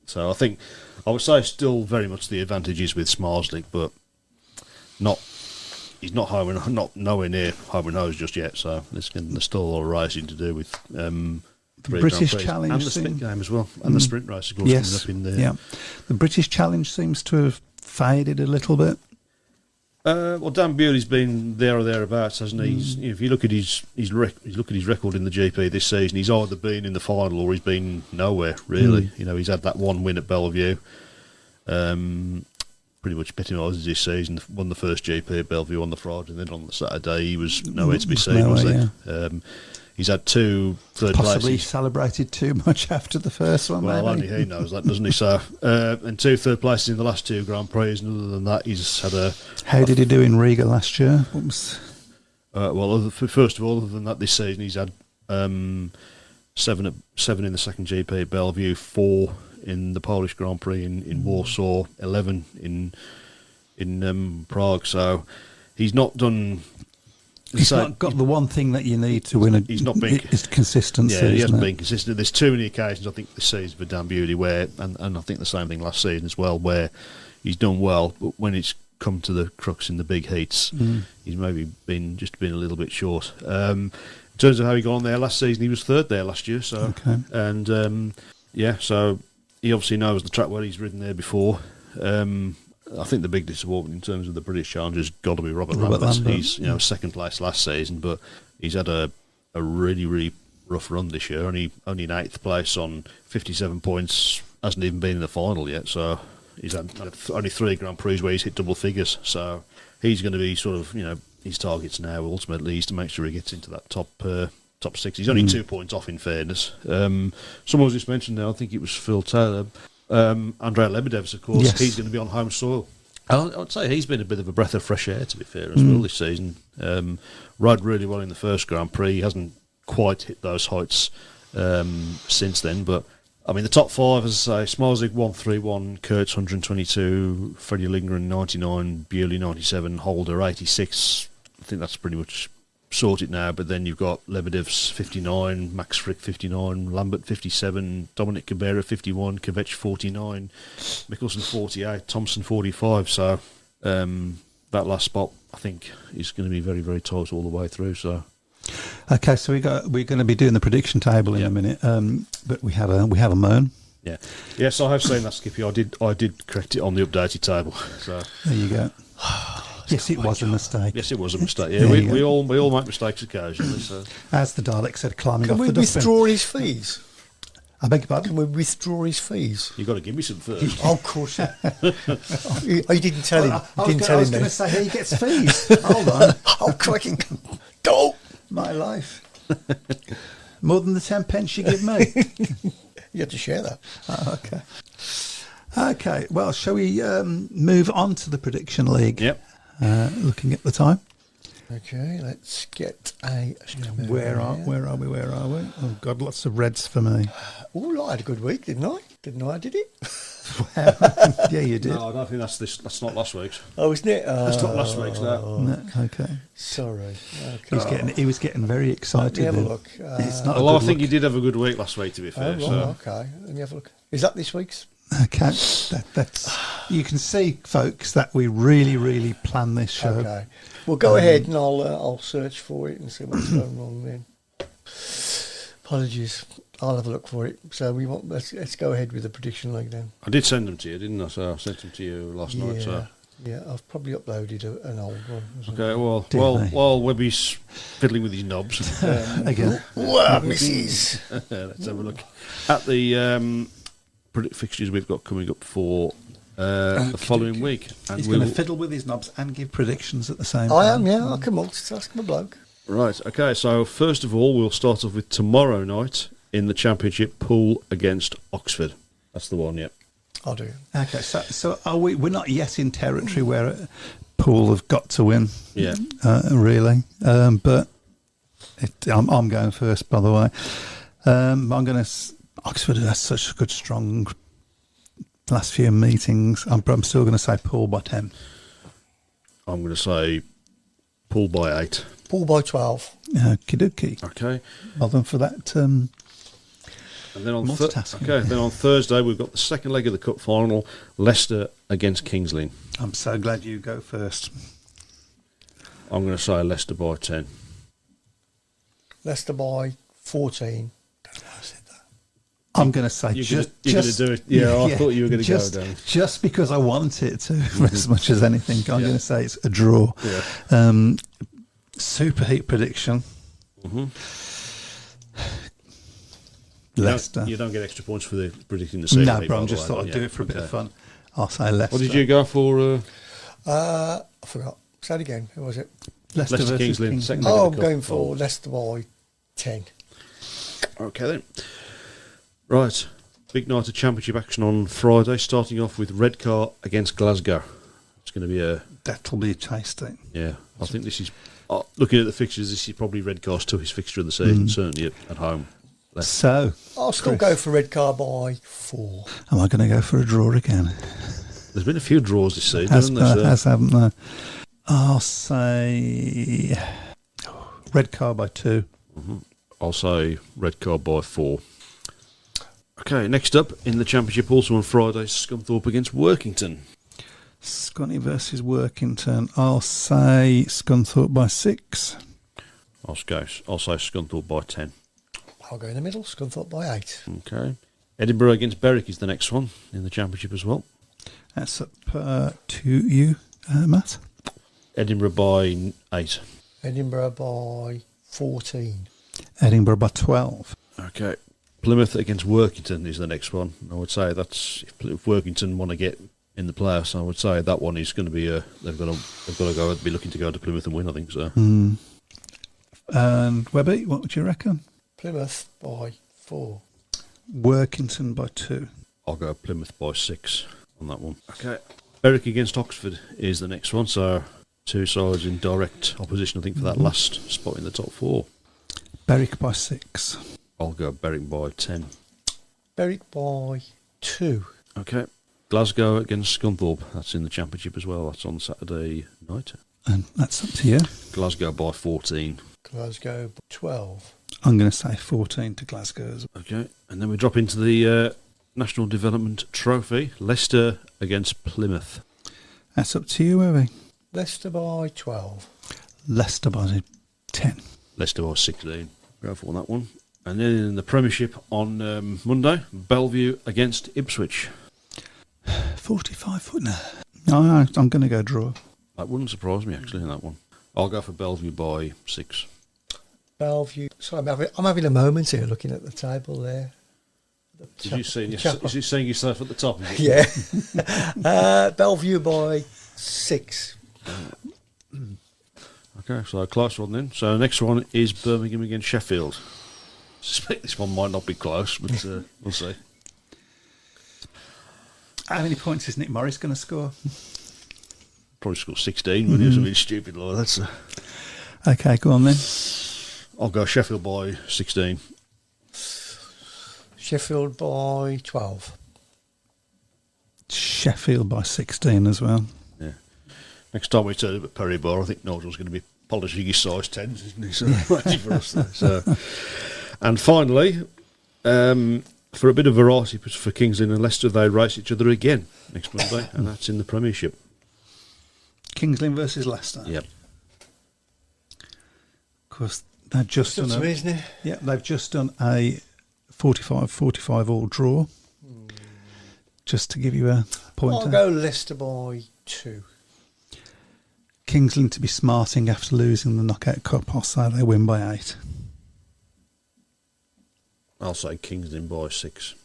S1: So I think I would say still very much the advantage is with Smarslick, but he's not nowhere near home and nose just yet. So there's still a lot of racing to do with the
S2: British Challenge
S1: and the sprint game as well, and the sprint race of course coming up in there.
S2: Yeah, the British Challenge seems to have faded a little bit.
S1: Dan Bewley's been there or thereabouts, hasn't he? If you look at his record in the GP this season, he's either been in the final or he's been nowhere really. He's had that 1 win at Bellevue, pretty much epitomises his season. Won the first GP at Bellevue on the Friday, and then on the Saturday he was nowhere to be seen. He's had 2 third
S2: Possibly
S1: places.
S2: celebrated too much after the first one,
S1: Well,
S2: maybe.
S1: only he knows that, doesn't he? So, and 2 third places in the last 2 Grand Prix, and other than that, he's had a...
S2: How did he do in Riga last year? What was...
S1: first of all, other than that, this season he's had 7 in the second GP at Bellevue, 4 in the Polish Grand Prix in Warsaw, 11 in Prague. So he's not done...
S2: He's not got the one thing that you need to win.
S1: He's not been...
S2: It's consistency.
S1: Yeah, he hasn't been consistent. There's too many occasions, I think, this season for Dan Bewley where, and I think the same thing last season as well, where he's done well, but when it's come to the crux in the big heats, he's maybe been a little bit short. In terms of how he got on there last season, he was 3rd there last year. So, and so he obviously knows the track well. He's ridden there before. I think the big disappointment in terms of the British Challenge has got to be Robert Lambert. He's second place last season, but he's had a really, really rough run this year. Only in 8th place on 57 points. Hasn't even been in the final yet. So he's had only 3 Grand Prix where he's hit double figures. So he's going to be sort of his targets now ultimately is to make sure he gets into that top 6. He's only 2 points off, in fairness. Someone was just mentioned there. I think it was Phil Taylor. Andrei Lebedev's, of course, he's going to be on home soil. I'd say he's been a bit of a breath of fresh air, to be fair, as well this season. Rode really well in the first Grand Prix. He hasn't quite hit those heights since then, but I mean, the top 5, as I say, Smarzig 131, Kurtz 122, Freddie Lindgren 99, Bewley 97, Holder 86. I think that's pretty much sorted now, but then you've got Lebedev's 59, Max Frick 59, Lambert 57, Dominic Cabrera 51, Kvetch 49, Mickelson 48, Thompson 45. So that last spot, I think, is going to be very, very tight all the way through. So
S2: okay, so we're going to be doing the prediction table in a minute, but we have a moan.
S1: Yeah, yes, I have seen that, Skippy. I did correct it on the updated table. So
S2: there you go. Yes, it was a mistake.
S1: Yes, it was a mistake. Yeah, we all make mistakes occasionally. So,
S2: as the Dalek said, climbing
S3: Can
S2: off
S3: we
S2: the dustbin.
S3: withdraw his fees?
S2: I beg your pardon?
S3: Can we withdraw his fees?
S1: You've got to give me some first.
S3: Oh, of course. You didn't tell him.
S2: I was going to say he gets fees. Hold on.
S3: Oh, cracking. Go!
S2: My life. More than the 10 pence you give me.
S3: You have to share that.
S2: Oh, okay. Okay, well, shall we move on to the prediction league?
S1: Yep.
S2: Looking at the time.
S3: Okay, let's get a...
S2: Where are we? Oh, God, lots of reds for me.
S3: Oh, I had a good week, didn't I? Didn't I, did it?
S2: Yeah, you did.
S1: No, I don't think that's not last week's.
S3: Oh, isn't it?
S1: That's not last week's, no.
S2: No, okay.
S3: Sorry. Okay.
S2: He was getting very excited.
S3: Let me have a look.
S2: It's not
S1: Well, I think you did have a good week last week, to be fair.
S3: Okay. Let me have a look. Is that this week's?
S2: Okay, that's you can see, folks, that we really, really plan this show.
S3: Okay, well, go ahead and I'll search for it and see what's going on then. Apologies, I'll have a look for it. So let's go ahead with the prediction league then.
S1: I did send them to you, didn't I? So I sent them to you last night. So
S3: yeah, I've probably uploaded an old one.
S1: Okay, while Webby's fiddling with his knobs
S2: Again.
S3: Wow, Mrs.
S1: Let's have a look at the fixtures we've got coming up for the following week. And
S2: he's going to fiddle with his knobs and give predictions at the same time.
S3: I am, yeah. I can multitask, my bloke.
S1: Right, okay, so first of all, we'll start off with tomorrow night in the Championship, Poole against Oxford. That's the one, yep.
S3: I'll do.
S2: Okay, so are we? We're not yet in territory where Poole have got to win.
S1: Yeah,
S2: really. But I'm going first, by the way. I'm going to. Oxford has such a good, strong last few meetings. I'm still going to say Poole by 10.
S1: I'm going to say Poole by 8.
S3: Poole by 12.
S2: Okie-dokie.
S1: Okay.
S2: Well done for that.
S1: And then on
S2: multitasking.
S1: on Thursday we've got the second leg of the cup final, Leicester against Kings Lynn.
S2: I'm so glad you go first.
S1: I'm going to say Leicester by 10.
S3: Leicester by 14.
S2: I'm going to say
S1: you're going to do it. Yeah, I thought you were going to go down.
S2: Just because I want it to, as much as anything, I'm going to say it's a draw.
S1: Yeah.
S2: Superheat prediction.
S1: Mm-hmm.
S2: Leicester.
S1: You don't get extra points for predicting the superheat.
S2: No, but I just thought I'd do it for a bit of fun. I'll say Leicester.
S1: What did you go for?
S3: I forgot. Say it again. Who was it?
S2: Leicester
S1: Kings Lynn.
S2: Kings.
S1: Second
S3: Oh,
S1: leg
S3: I'm
S1: of the cup.
S3: going for Leicester by 10.
S1: Okay then. Right. Big night of championship action on Friday, starting off with Redcar against Glasgow. It's going to be
S2: That'll be tasty.
S1: Yeah, I think this is... looking at the fixtures, this is probably Redcar's toughest fixture of the season, certainly at home.
S2: So,
S3: I'll still go for Redcar by 4.
S2: Am I going to go for a draw again?
S1: There's been a few draws this season,
S2: haven't there? I'll say Redcar by 2.
S1: Mm-hmm. I'll say Redcar by 4. Okay, next up in the championship, also on Friday, Scunthorpe against Workington.
S2: Scunny versus Workington. I'll say Scunthorpe by 6.
S1: I'll say Scunthorpe by 10.
S3: I'll go in the middle, Scunthorpe by 8.
S1: Okay. Edinburgh against Berwick is the next one in the championship as well.
S2: That's up to you, Matt.
S1: Edinburgh by 8.
S3: Edinburgh by 14.
S2: Edinburgh by 12.
S1: Okay. Plymouth against Workington is the next one. I would say that's if Workington want to get in the playoffs, I would say that one is going to be they've got to be looking to go to Plymouth and win. I think so.
S2: And Webby, what would you reckon?
S3: Plymouth by 4.
S2: Workington by 2.
S1: I'll go Plymouth by 6 on that one. Okay. Berwick against Oxford is the next one. So 2 sides in direct opposition, I think, for that last spot in the top 4.
S2: Berwick by 6.
S1: I'll go Berwick by 10.
S3: Berwick by 2.
S1: Okay. Glasgow against Scunthorpe. That's in the championship as well. That's on Saturday night.
S2: And that's up to you.
S1: Glasgow by 14.
S3: Glasgow by 12.
S2: I'm going to say 14 to Glasgow.
S1: Okay. And then we drop into the National Development Trophy. Leicester against Plymouth.
S2: That's up to you, Webby.
S3: Leicester by 12.
S2: Leicester by 10.
S1: Leicester by 16. Go for that one. And then in the Premiership on Monday, Bellevue against Ipswich.
S2: 45 foot now. No, I'm going to go draw.
S1: That wouldn't surprise me, actually, in that one. I'll go for Bellevue by 6.
S3: Bellevue. Sorry, I'm having a moment here looking at the table there.
S1: Is you seeing yourself at the top? Is it?
S3: Yeah. Bellevue by 6.
S1: Okay, so a close one then. So the next one is Birmingham against Sheffield. I suspect this one might not be close, but we'll see.
S2: How many points is Nick Morris going to score?
S1: Probably score 16, wouldn't he? Something stupid like that.
S2: Okay, go on then.
S1: I'll go Sheffield by 16.
S3: Sheffield by 12.
S2: Sheffield by 16 as well.
S1: Yeah. Next time we turn up at Perry Bar, I think Nigel's going to be polishing his size 10s, isn't he? So, ready for us there. So, and finally, for a bit of variety for King's Lynn and Leicester, they race each other again next Monday, and that's in the Premiership.
S2: King's Lynn versus Leicester.
S1: Yep.
S2: Of course, they've just done
S3: isn't it?
S2: Yeah, they've just done a 45-45 all draw. Just to give you a pointer.
S3: I'll go Leicester by 2.
S2: King's Lynn to be smarting after losing the Knockout Cup. I'll say they win by 8.
S1: I'll say King's Lynn by 6.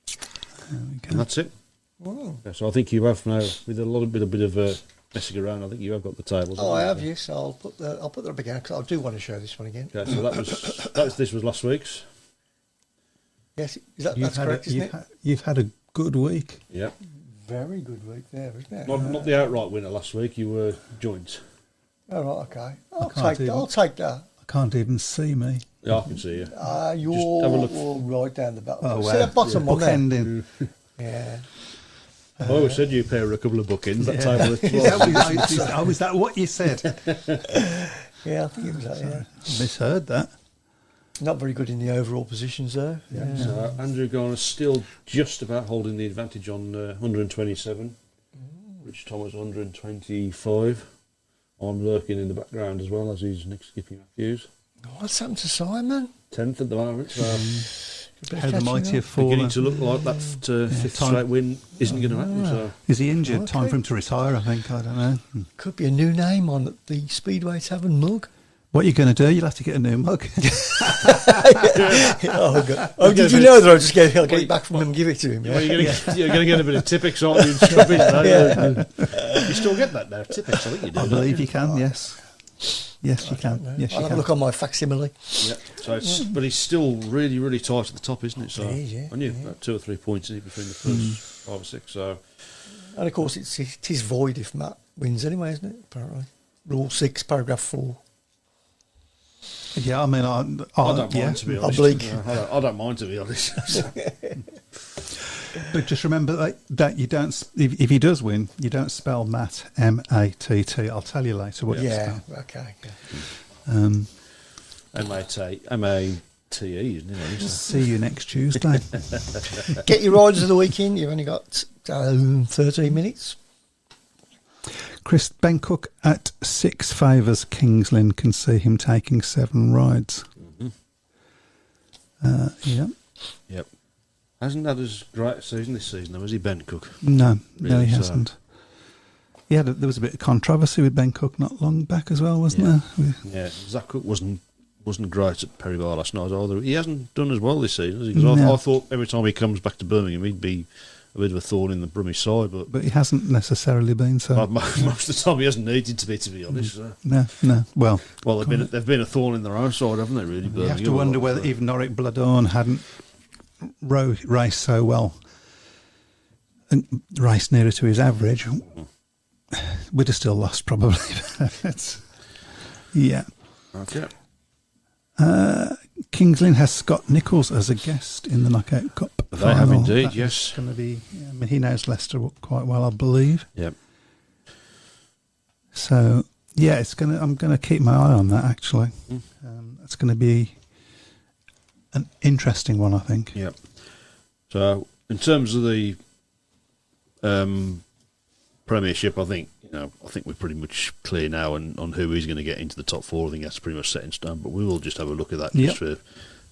S2: There we go.
S1: And that's it.
S3: Wow.
S1: Yeah, so I think you have now, with a bit of messing around, I think you have got the tables.
S3: Oh, I have, yes. I'll put that up again because I do want to show this one again.
S1: Okay, so this was last week's.
S3: Yes, that's correct, isn't it?
S2: You've had a good week.
S1: Yeah.
S3: Very good week there, isn't it?
S1: Not the outright winner last week. You were joint.
S3: All right, okay. I'll
S2: can't
S3: take that.
S2: I can't even see me.
S1: Yeah, I can see you.
S3: You're
S1: have a look.
S3: right down the bottom.
S2: Oh,
S3: See that bottom one there?
S2: Bookending.
S3: Yeah.
S1: I always said you pair a couple of bookends. That table at
S2: Is that what you said?
S3: Yeah, I think it was that, yeah.
S2: Misheard that.
S3: Not very good in the overall positions, though. Yeah.
S1: So Andrew Garner's still just about holding the advantage on 127. Rich Thomas 125. I'm lurking in the background as well as he's next Skippy Matthews.
S3: What's happened to Simon?
S1: 10th at the moment. So
S2: How the mighty have
S1: beginning
S2: fallen.
S1: to look like that fifth straight win isn't going to happen. So.
S2: Is he injured?
S3: Okay.
S2: Time for him to retire, I think. I don't know.
S3: Could be a new name on the Speedway Tavern mug.
S2: What are you going to do? You'll have to get a new mug.
S3: Oh, God. Oh, did you know that I'll get it back from him and give it to him? Yeah?
S1: You're going to get a bit of Tipex, aren't you? You still get that now, Tipex, I think you do.
S2: I believe you can, yes. Yes, you can. Yes, you
S3: I'll have a
S2: can.
S3: look on my facsimile.
S1: Yeah. So it's, but he's still really, really tight at the top, isn't it? So
S3: It is, yeah,
S1: I knew
S3: yeah.
S1: about 2 or 3 points in it between the first 5 or 6. So
S3: And of course, it is void if Matt wins anyway, isn't it? Apparently, Rule 6, Paragraph 4.
S2: Yeah, I mean, I
S1: don't mind, to be honest.
S3: Oblique.
S1: I don't mind, to be honest.
S2: But just remember that you don't. If he does win, you don't spell Matt M-A-T-T. I'll tell you later what you
S3: Yeah,
S2: spell.
S3: okay. Yeah.
S1: M-A-T-E, isn't it?
S2: See you next Tuesday.
S3: Get your riders of the week in. You've only got 13 minutes.
S2: Chris Bencook at 6 favours Kings Lynn. Can see him taking 7 rides. Yeah.
S1: Yep. Hasn't had as great a season this season, though, has he, Ben Cook?
S2: No,
S1: Really,
S2: he
S1: so-
S2: hasn't. There was a bit of controversy with Ben Cook not long back as well, wasn't there?
S1: Yeah, Zach Cook wasn't great at Perry Bar last night either. He hasn't done as well this season, has he? 'Cause
S2: No.
S1: I thought every time he comes back to Birmingham, he'd be a bit of a thorn in the Brummie side, but
S2: But he hasn't necessarily been so.
S1: most of the time he hasn't needed to be honest. So.
S2: No. Well,
S1: They've been a thorn in their own side, haven't they? Really,
S2: you
S1: Birmingham.
S2: have to wonder whether even Norwick Bloodhorn hadn't raced so well and raced nearer to his average. We'd have still lost probably. Yeah.
S1: Okay.
S2: Kings Lynn has Scott Nichols as a guest in the Knockout Cup.
S1: They have
S2: final.
S1: indeed,
S2: That
S1: yes.
S2: is going to be. I mean, he knows Leicester quite well, I believe.
S1: Yep.
S2: So yeah, I'm going to keep my eye on that. Actually, it's going to be an interesting one, I think.
S1: Yep. So in terms of the Premiership, I think we're pretty much clear now on who he's going to get into the top 4. I think that's pretty much set in stone. But we will just have a look at that just for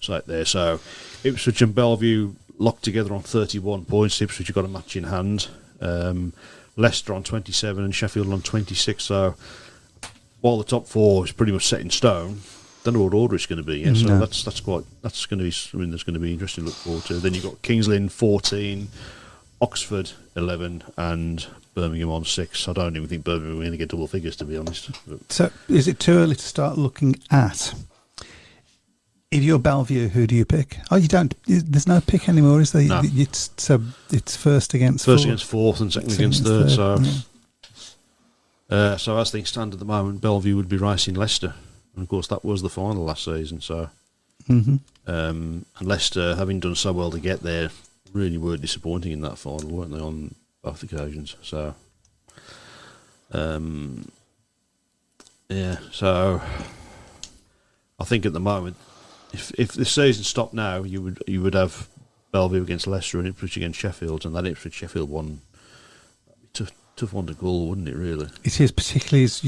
S1: sight there. So Ipswich and Bellevue locked together on 31 points. Ipswich have got a match in hand. Leicester on 27 and Sheffield on 26. So while the top 4 is pretty much set in stone, don't know what order it's going to be. Yeah? So
S2: No.
S1: that's going to be. I mean, that's going to be interesting to look forward to. Then you've got Kings Lynn 14, Oxford 11, and Birmingham on 6. I don't even think Birmingham are going to get double figures, to be honest. But
S2: So, is it too early to start looking at? If you're Bellevue, who do you pick? Oh, you don't. There's no pick anymore, is there?
S1: No.
S2: It's first against
S1: first
S2: fourth.
S1: against fourth and second against third. So as things stand at the moment, Bellevue would be racing Leicester, and of course that was the final last season. So, and Leicester, having done so well to get there, really were disappointing in that final, weren't they, on both occasions? So, So I think at the moment, if the season stopped now, you would have Bellevue against Leicester and Ipswich against Sheffield, and that Ipswich Sheffield one, tough one to call, wouldn't it? Really,
S2: it is, particularly as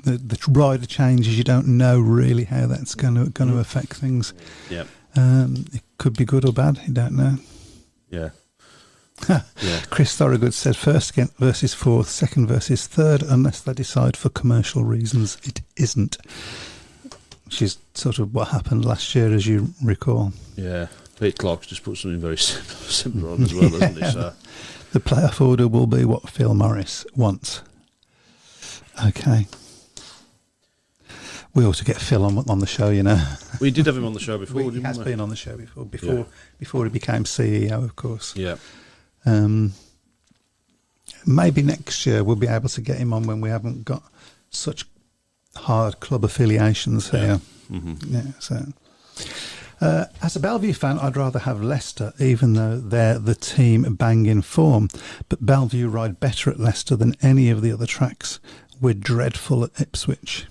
S2: the rider changes. You don't know really how that's going to affect things.
S1: Yeah,
S2: it could be good or bad. You don't know.
S1: yeah.
S2: Chris Thorogood said first versus fourth, second versus third, unless they decide for commercial reasons it isn't. Which is sort of what happened last year, as you recall.
S1: Yeah, Pete Clark's just put something very similar on as well, hasn't he? So.
S2: The playoff order will be what Phil Morris wants. Okay. We ought to get Phil on the show, you know.
S1: We did have him on the show before,
S2: He
S1: didn't
S2: has
S1: we?
S2: been on the show before he became CEO, of course.
S1: Yeah.
S2: Maybe next year we'll be able to get him on when we haven't got such hard club affiliations here.
S1: Mm-hmm.
S2: Yeah, so as a Bellevue fan, I'd rather have Leicester, even though they're the team bang in form. But Bellevue ride better at Leicester than any of the other tracks. We're dreadful at Ipswich.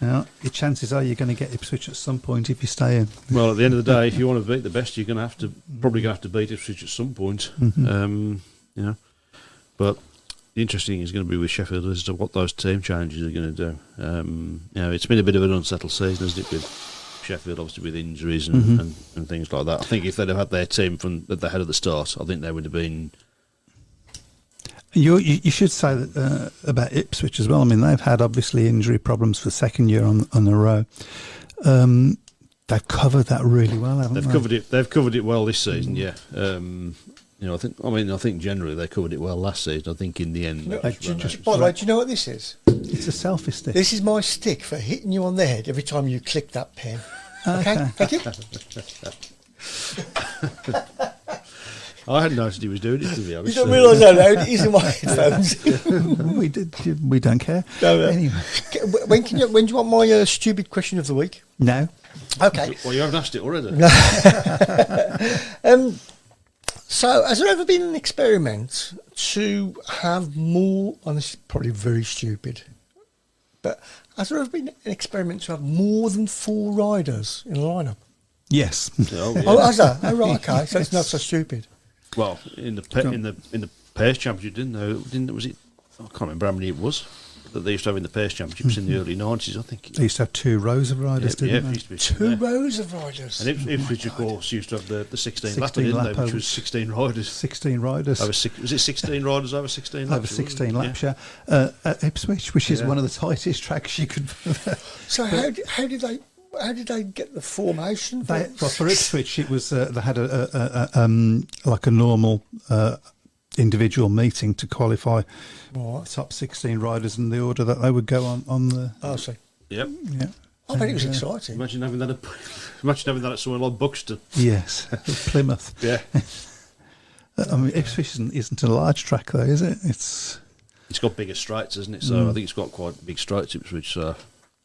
S2: Now, your chances are you're going to get Ipswich at some point if you stay in.
S1: Well, at the end of the day, if you want to beat the best, you're going to have to beat Ipswich at some point. But the interesting thing is going to be with Sheffield as to what those team changes are going to do. It's been a bit of an unsettled season, hasn't it, with Sheffield, obviously with injuries and things like that. I think if they'd have had their team that they had at the start, I think they would have been.
S2: You should say that about Ipswich as well. I mean, they've had obviously injury problems for the second year on the row. They've covered that really well, haven't they?
S1: They've covered it well this season, yeah. I think generally they covered it well last season. I think in the end,
S3: by the way, do you know what this is?
S2: It's a selfie stick.
S3: This is my stick for hitting you on the head every time you click that pen. Okay, thank you.
S1: I hadn't noticed he was doing it, to be honest.
S3: You don't realise how loud it is in my headphones.
S2: We don't care.
S3: No.
S2: Anyway,
S3: when do you want my stupid question of the week?
S2: no.
S3: Okay.
S1: Well, you haven't asked it already.
S3: So, has there ever been an experiment to have more? And this is probably very stupid, but has there ever been an experiment to have more than 4 riders in a lineup?
S2: Yes.
S1: Oh, yeah.
S3: Oh, has that? Oh, right. Okay, so it's not so stupid.
S1: Well, in the Pace Championship, was it? I can't remember how many it was that they used to have in the Pace Championships in the early 90s. I think
S2: They used to have 2 rows of riders, didn't they?
S1: Used to be
S3: 2 rows of riders.
S1: And Ipswich, of course, used to have the 16 lapper,
S2: 16
S1: didn't they?
S2: lapper.
S1: Which was 16 riders.
S2: 16 riders.
S1: Was it 16 riders over 16 laps?
S2: Over 16 laps, yeah. At Ipswich, which is one of the tightest tracks you could.
S3: So how did they get the formation?
S2: For Ipswich, it was they had a like a normal individual meeting to qualify the top 16 riders in the order that they would go on the.
S3: Oh, I see.
S1: Yep.
S2: Yeah.
S3: I bet it was exciting.
S1: Imagine having that at somewhere like Buxton.
S2: Yes, Plymouth.
S1: Yeah.
S2: I mean, Ipswich isn't a large track, though, is it? It's
S1: got bigger straights, isn't it? So I think it's got quite big straights, Ipswich. So.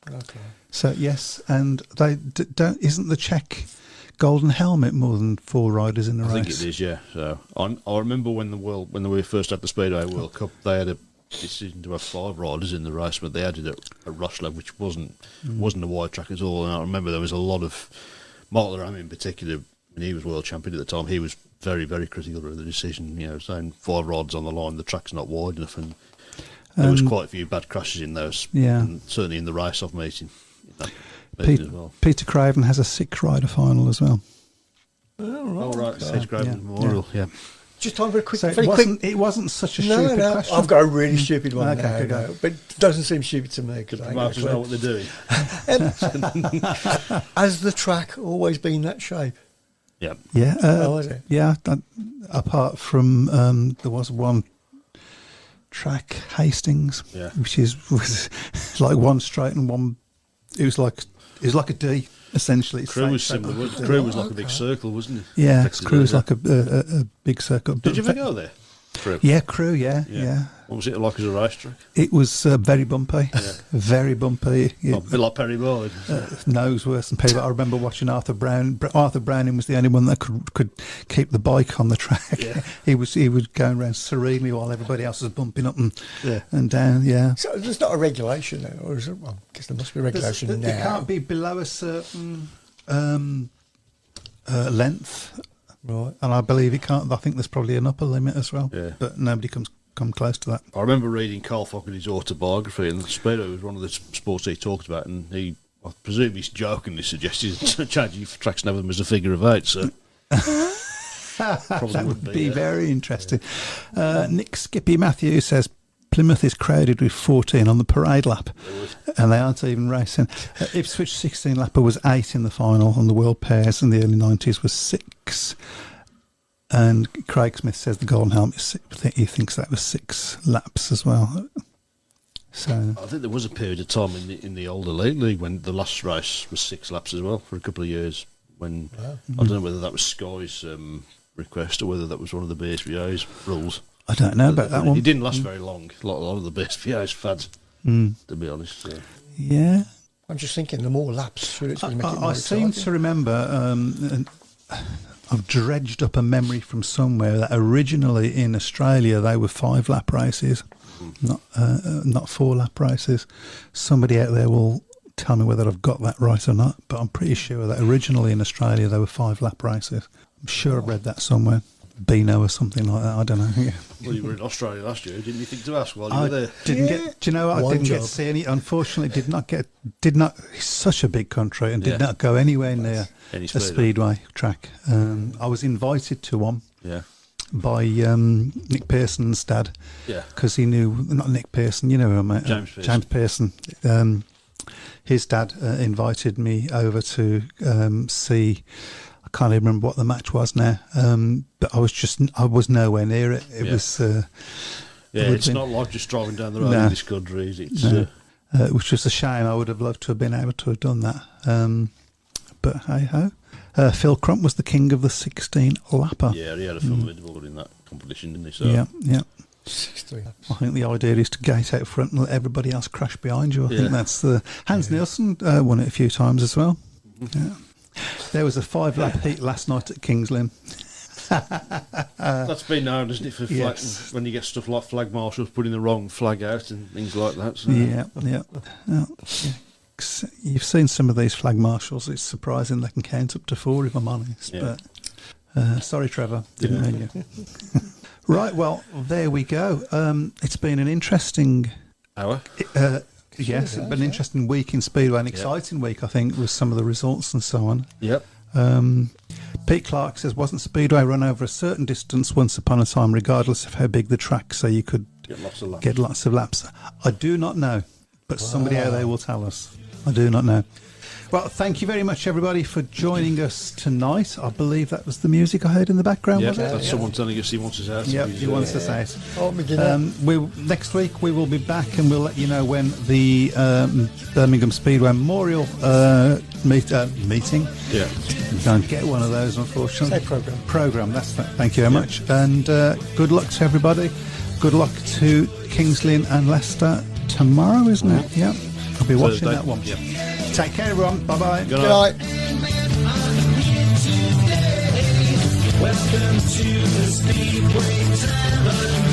S3: Okay.
S2: So yes, and they don't. Isn't the Czech Golden Helmet more than 4 riders in a race?
S1: I think it is, yeah. So I remember when we first had the Speedway World Cup, they had a decision to have 5 riders in the race, but they added a Rosler, which wasn't a wide track at all. And I remember there was a lot of Mark Laram in particular, when he was world champion at the time. He was very, very critical of the decision. Saying 5 riders on the line, the track's not wide enough, and there was quite a few bad crashes in those.
S2: Yeah,
S1: and certainly in the race-off meeting. As well.
S2: Peter Craven has a 6-rider final as well.
S3: Oh, right.
S1: Peter Craven Memorial, yeah.
S3: Just time for a quick,
S2: so it wasn't such a stupid question.
S3: I've got a really stupid one
S2: Okay,
S3: now, but it doesn't seem stupid to me because I
S1: Might know what they're doing.
S3: Has the track always been that shape?
S1: Yeah.
S2: Yeah.
S3: Is it?
S2: Yeah. Apart from there was one track, Hastings, which was like one straight and one. It was like a D essentially.
S1: Crew was similar. Crew was like a big circle, wasn't it?
S2: Yeah, Crew was like a big circle.
S1: Did you ever go there? Crew.
S2: Yeah, Crew. Yeah.
S1: What was it like as a racetrack?
S2: It was very bumpy, very bumpy.
S1: A bit like Perry Boyd.
S2: Nose worse than Perry. I remember watching Arthur Browne. Arthur Browne was the only one that could keep the bike on the track.
S1: Yeah.
S2: he was going around serenely while everybody else was bumping up and down. Yeah.
S3: So there's not a regulation there, or is it? Well, I guess there must be a regulation now.
S2: It can't be below a certain length.
S3: Right.
S2: And I believe it can't. I think there's probably an upper limit as well.
S1: Yeah.
S2: But nobody come close to that.
S1: I remember reading Carl Fogarty's autobiography, and Speedo was one of the sports he talked about, and I presume he's jokingly suggested changing tracks name of them as a figure of 8. So probably
S2: That
S1: would
S2: would be very interesting. Nick Skippy Matthews says Plymouth is crowded with 14 on the parade lap, and they aren't even racing. Ipswich 16 lapper was 8 in the final, and the World Pairs in the early 90s was 6. And Craig Smith says the Golden Helmet, he thinks that was 6 laps as well. So
S1: I think there was a period of time in the old Elite League when the last race was 6 laps as well for a couple of years. When I don't know whether that was Sky's request or whether that was one of the BSBA's rules.
S2: I don't know about that one.
S1: It didn't last very long. A lot of the BSBA's fads, to be honest. So.
S2: Yeah.
S3: I'm just thinking the more laps, should it make it more
S2: I seem to remember, I've dredged up a memory from somewhere that originally in Australia they were 5-lap races, not 4-lap races. Somebody out there will tell me whether I've got that right or not, but I'm pretty sure that originally in Australia they were 5-lap races. I'm sure I've read that somewhere. Beano or something like that. I don't know. Yeah.
S1: Well, you were in Australia last year. Didn't you think to ask while you were there?
S2: Didn't get. Do you know what? I didn't get to see any. Unfortunately, did not. It's such a big country and did not go anywhere near a speedway track. I was invited to one.
S1: Yeah.
S2: By Nick Pearson's dad.
S3: Yeah.
S2: Because he knew, not Nick Pearson, you know him, mate.
S1: James
S2: Pearson. His dad invited me over to see. I can't even remember what the match was now. But I was nowhere near it. It was.
S1: It's not like just driving down the road in this country, is it?
S2: It was just a shame. I would have loved to have been able to have done that. But hey ho. Phil Crump was the king of the 16 lapper.
S1: Yeah, he had a film involved in that competition, didn't he? So.
S2: Yeah.
S3: 16.
S2: I think the idea is to gate out front and let everybody else crash behind you. I think that's the... Hans Nielsen won it a few times as well. Yeah. There was a 5-lap heat last night at Kings Lynn.
S1: That's been known, isn't it, for flag, when you get stuff like flag marshals putting the wrong flag out and things like that. So.
S2: Yeah. You've seen some of these flag marshals. It's surprising they can count up to 4, if I'm honest.
S1: Yeah.
S2: But sorry, Trevor, didn't mean you. Right, well, there we go. It's been an interesting
S1: hour.
S2: Yes, it's been an interesting week in Speedway, an exciting week, I think, with some of the results and so on.
S1: Yep.
S2: Pete Clark says, wasn't Speedway run over a certain distance once upon a time, regardless of how big the track, so you could get lots of laps? I do not know, but somebody out there will tell us. I do not know. Well, thank you very much, everybody, for joining us tonight. I believe that was the music I heard in the background, was it?
S1: That's someone telling us he wants us out.
S2: Yep, he wants us out.
S3: Oh,
S2: next week we will be back and we'll let you know when the Birmingham Speedway Memorial meeting.
S1: Yeah.
S2: Don't get one of those, unfortunately.
S3: Say
S2: Programme, that's that. Thank you very much. And good luck to everybody. Good luck to Kings Lynn and Leicester tomorrow, isn't it? Yeah. I'll be watching that one.
S1: Yep.
S2: Take care, everyone. Bye-bye.
S1: Good night.
S4: Welcome to the Speedway Tavern.